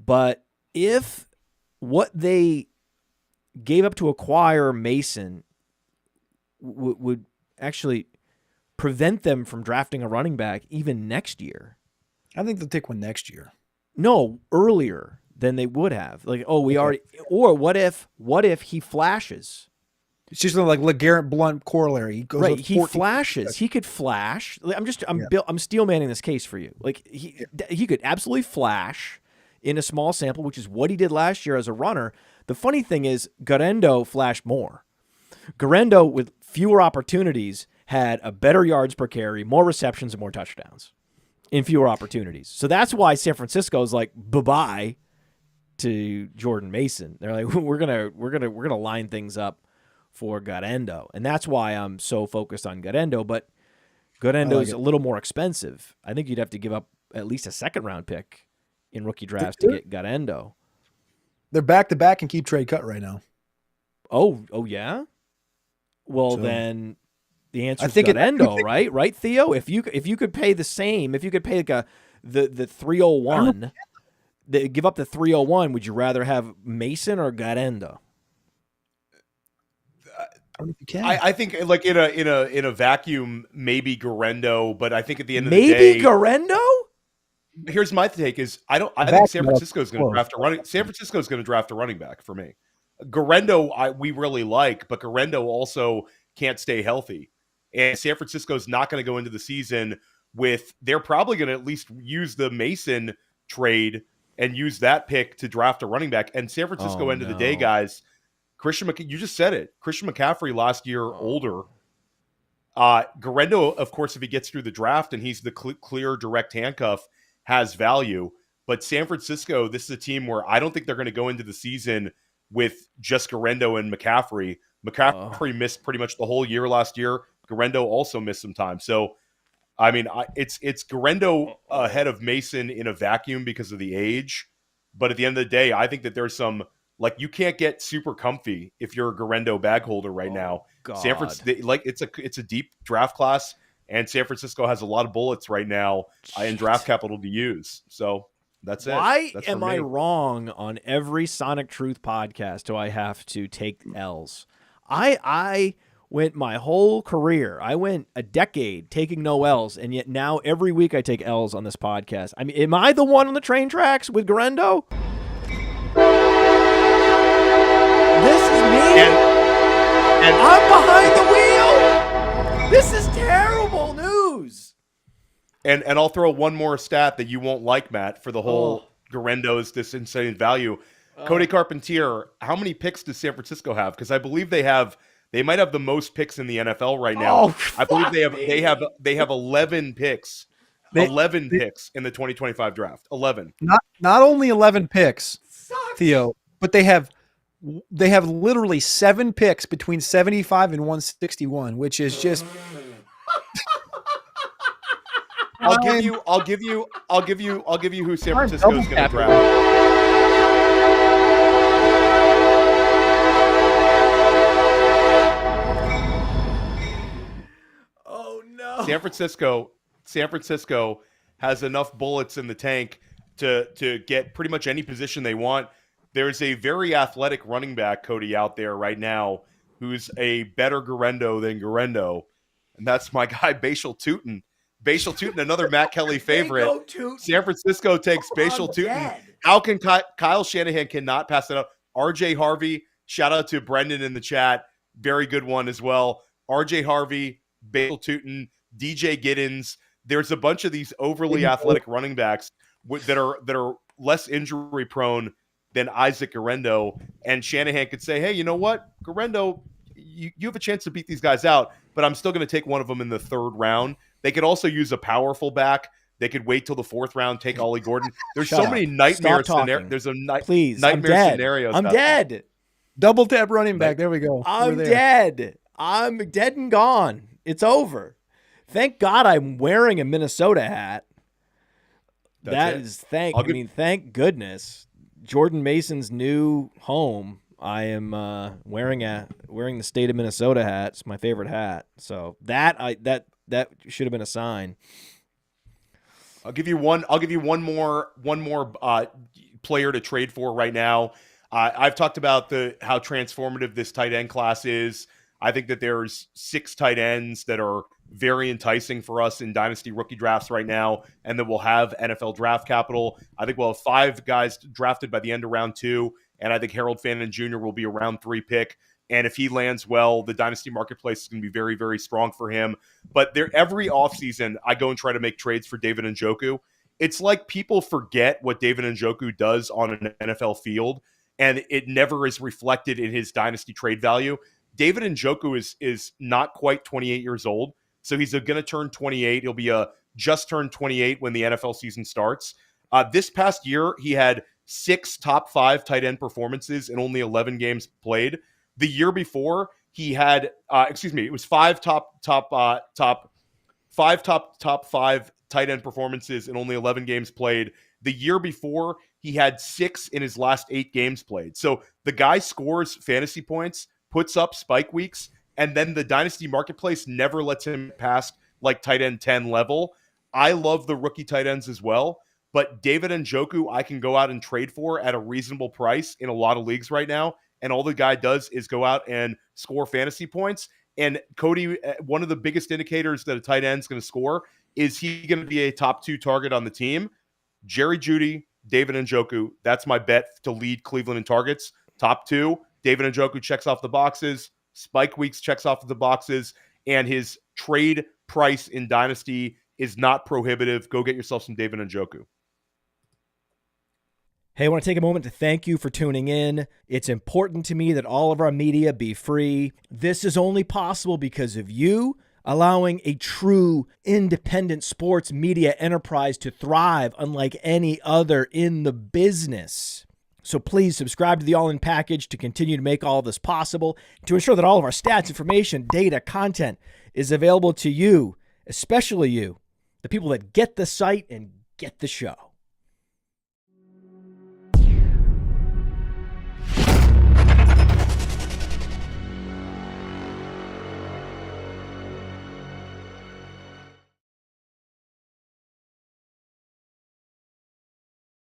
But if what they gave up to acquire Mason would actually prevent them from drafting a running back even next year. I think they'll take one next year. No, earlier than they would have. Like, oh, we already. Or what if he flashes? It's just like LeGarrette Blunt corollary. He goes Right, up he 14. flashes. He could flash. I'm steel manning this case for you. Like he could absolutely flash in a small sample, which is what he did last year as a runner. The funny thing is, Garendo flashed more. Garendo, with fewer opportunities, had a better yards per carry, more receptions, and more touchdowns in fewer opportunities. So that's why San Francisco is like bye-bye to Jordan Mason. They're like, we're gonna line things up for Garendo, and that's why I'm so focused on Garendo. But Garendo is a little more expensive. I think you'd have to give up at least a second-round pick in rookie drafts to get Garendo. They're back-to-back and keep trade cut right now. Oh yeah. Well, So, then the answer I is think Garendo, right? Right, Theo? If you could pay the same, if you could pay like the 301, give up the 301, would you rather have Mason or Garendo? I don't know if you can. I think like in a vacuum, maybe Garendo, but I think at the end of Maybe the day, Garendo? here's my take: is I think San Francisco is going to draft a running. San Francisco is going to draft a running back for me. Garendo, we really like, but Garendo also can't stay healthy, and San Francisco is not going to go into the season with. They're probably going to at least use the Mason trade and use that pick to draft a running back. And San Francisco, end of the day, guys. You just said it. Christian McCaffrey last year, older. Garendo, of course, if he gets through the draft and he's the clear direct handcuff, has value. But San Francisco, this is a team where I don't think they're going to go into the season with just Garendo and McCaffrey. McCaffrey missed pretty much the whole year last year. Garendo also missed some time. So, I mean, it's Garendo ahead of Mason in a vacuum because of the age. But at the end of the day, I think that there's some. Like, you can't get super comfy if you're a Garendo bag holder right now. God. San Francisco, like it's a deep draft class, and San Francisco has a lot of bullets right now in draft capital to use. So that's it. Why That's am for I me. wrong on every Sonic Truth podcast? Do I have to take L's? I went my whole career. I went a decade taking no L's, and yet now every week I take L's on this podcast. I mean, am I the one on the train tracks with Garendo? This is me. And I'm behind the wheel. This is terrible news. And I'll throw one more stat that you won't like, Matt, for the whole Garendo's this insane value. Cody Carpentier, how many picks does San Francisco have? Because I believe they might have the most picks in the NFL right now. I believe they have 11 picks. 11 picks in the 2025 draft. 11. Not only 11 picks, Theo, but they have literally 7 picks between 75 and 161, which is just. I'll give you who San Francisco is going to draft. Oh no. San Francisco has enough bullets in the tank to get pretty much any position they want. There's a very athletic running back, Cody, out there right now who's a better Garendo than Garendo, and that's my guy, Bashal Tootin. Bashal Tootin, another Matt Kelly favorite. San Francisco takes Bashal Tootin. How can Kyle Shanahan cannot pass it up? RJ Harvey, shout out to Brendan in the chat. Very good one as well. RJ Harvey, Bashal Tootin, DJ Giddens. There's a bunch of these overly athletic running backs that are less injury prone than Isaac Garendo, and Shanahan could say, hey, you know what? Garendo, you have a chance to beat these guys out, but I'm still going to take one of them in the 3rd round. They could also use a powerful back. They could wait till the 4th round, take Ollie Gordon. There's so many nightmare scenarios. There's nightmare scenarios. I'm dead. Double tap running back. There we go. I'm dead. I'm dead and gone. It's over. Thank God I'm wearing a Minnesota hat. Thank goodness. Jordan Mason's new home. I am wearing the state of Minnesota hat. It's my favorite hat. So that should have been a sign. I'll give you one more player to trade for right now. I've talked about how transformative this tight end class is. I think that there's 6 tight ends that are very enticing for us in dynasty rookie drafts right now, and that we'll have NFL draft capital. I think we'll have 5 guys drafted by the end of round 2, and I think Harold Fannin Jr. will be a round 3 pick. And if he lands well, the dynasty marketplace is going to be very, very strong for him. But every offseason, I go and try to make trades for David Njoku. It's like people forget what David Njoku does on an NFL field, and it never is reflected in his dynasty trade value. David Njoku is not quite 28 years old, so he's going to turn 28. He'll be just turned 28 when the NFL season starts. This past year, he had 6 top 5 tight end performances in only 11 games played. The year before, he had it was 5 top 5 tight end performances in only 11 games played. The year before, he had 6 in his last 8 games played. So the guy scores fantasy points, puts up spike weeks, and then the dynasty marketplace never lets him pass like tight end 10 level. I love the rookie tight ends as well, but David Njoku I can go out and trade for at a reasonable price in a lot of leagues right now, and all the guy does is go out and score fantasy points. And Cody, one of the biggest indicators that a tight end is going to score is he going to be a top 2 target on the team. Jerry Jeudy, David Njoku, that's my bet to lead Cleveland in targets. Top 2, David Njoku checks off the boxes. Spike weeks checks off the boxes. And his trade price in Dynasty is not prohibitive. Go get yourself some David Njoku. Hey, I want to take a moment to thank you for tuning in. It's important to me that all of our media be free. This is only possible because of you allowing a true independent sports media enterprise to thrive unlike any other in the business. So please subscribe to the All In Package to continue to make all of this possible, to ensure that all of our stats, information, data, content is available to you, especially you, the people that get the site and get the show.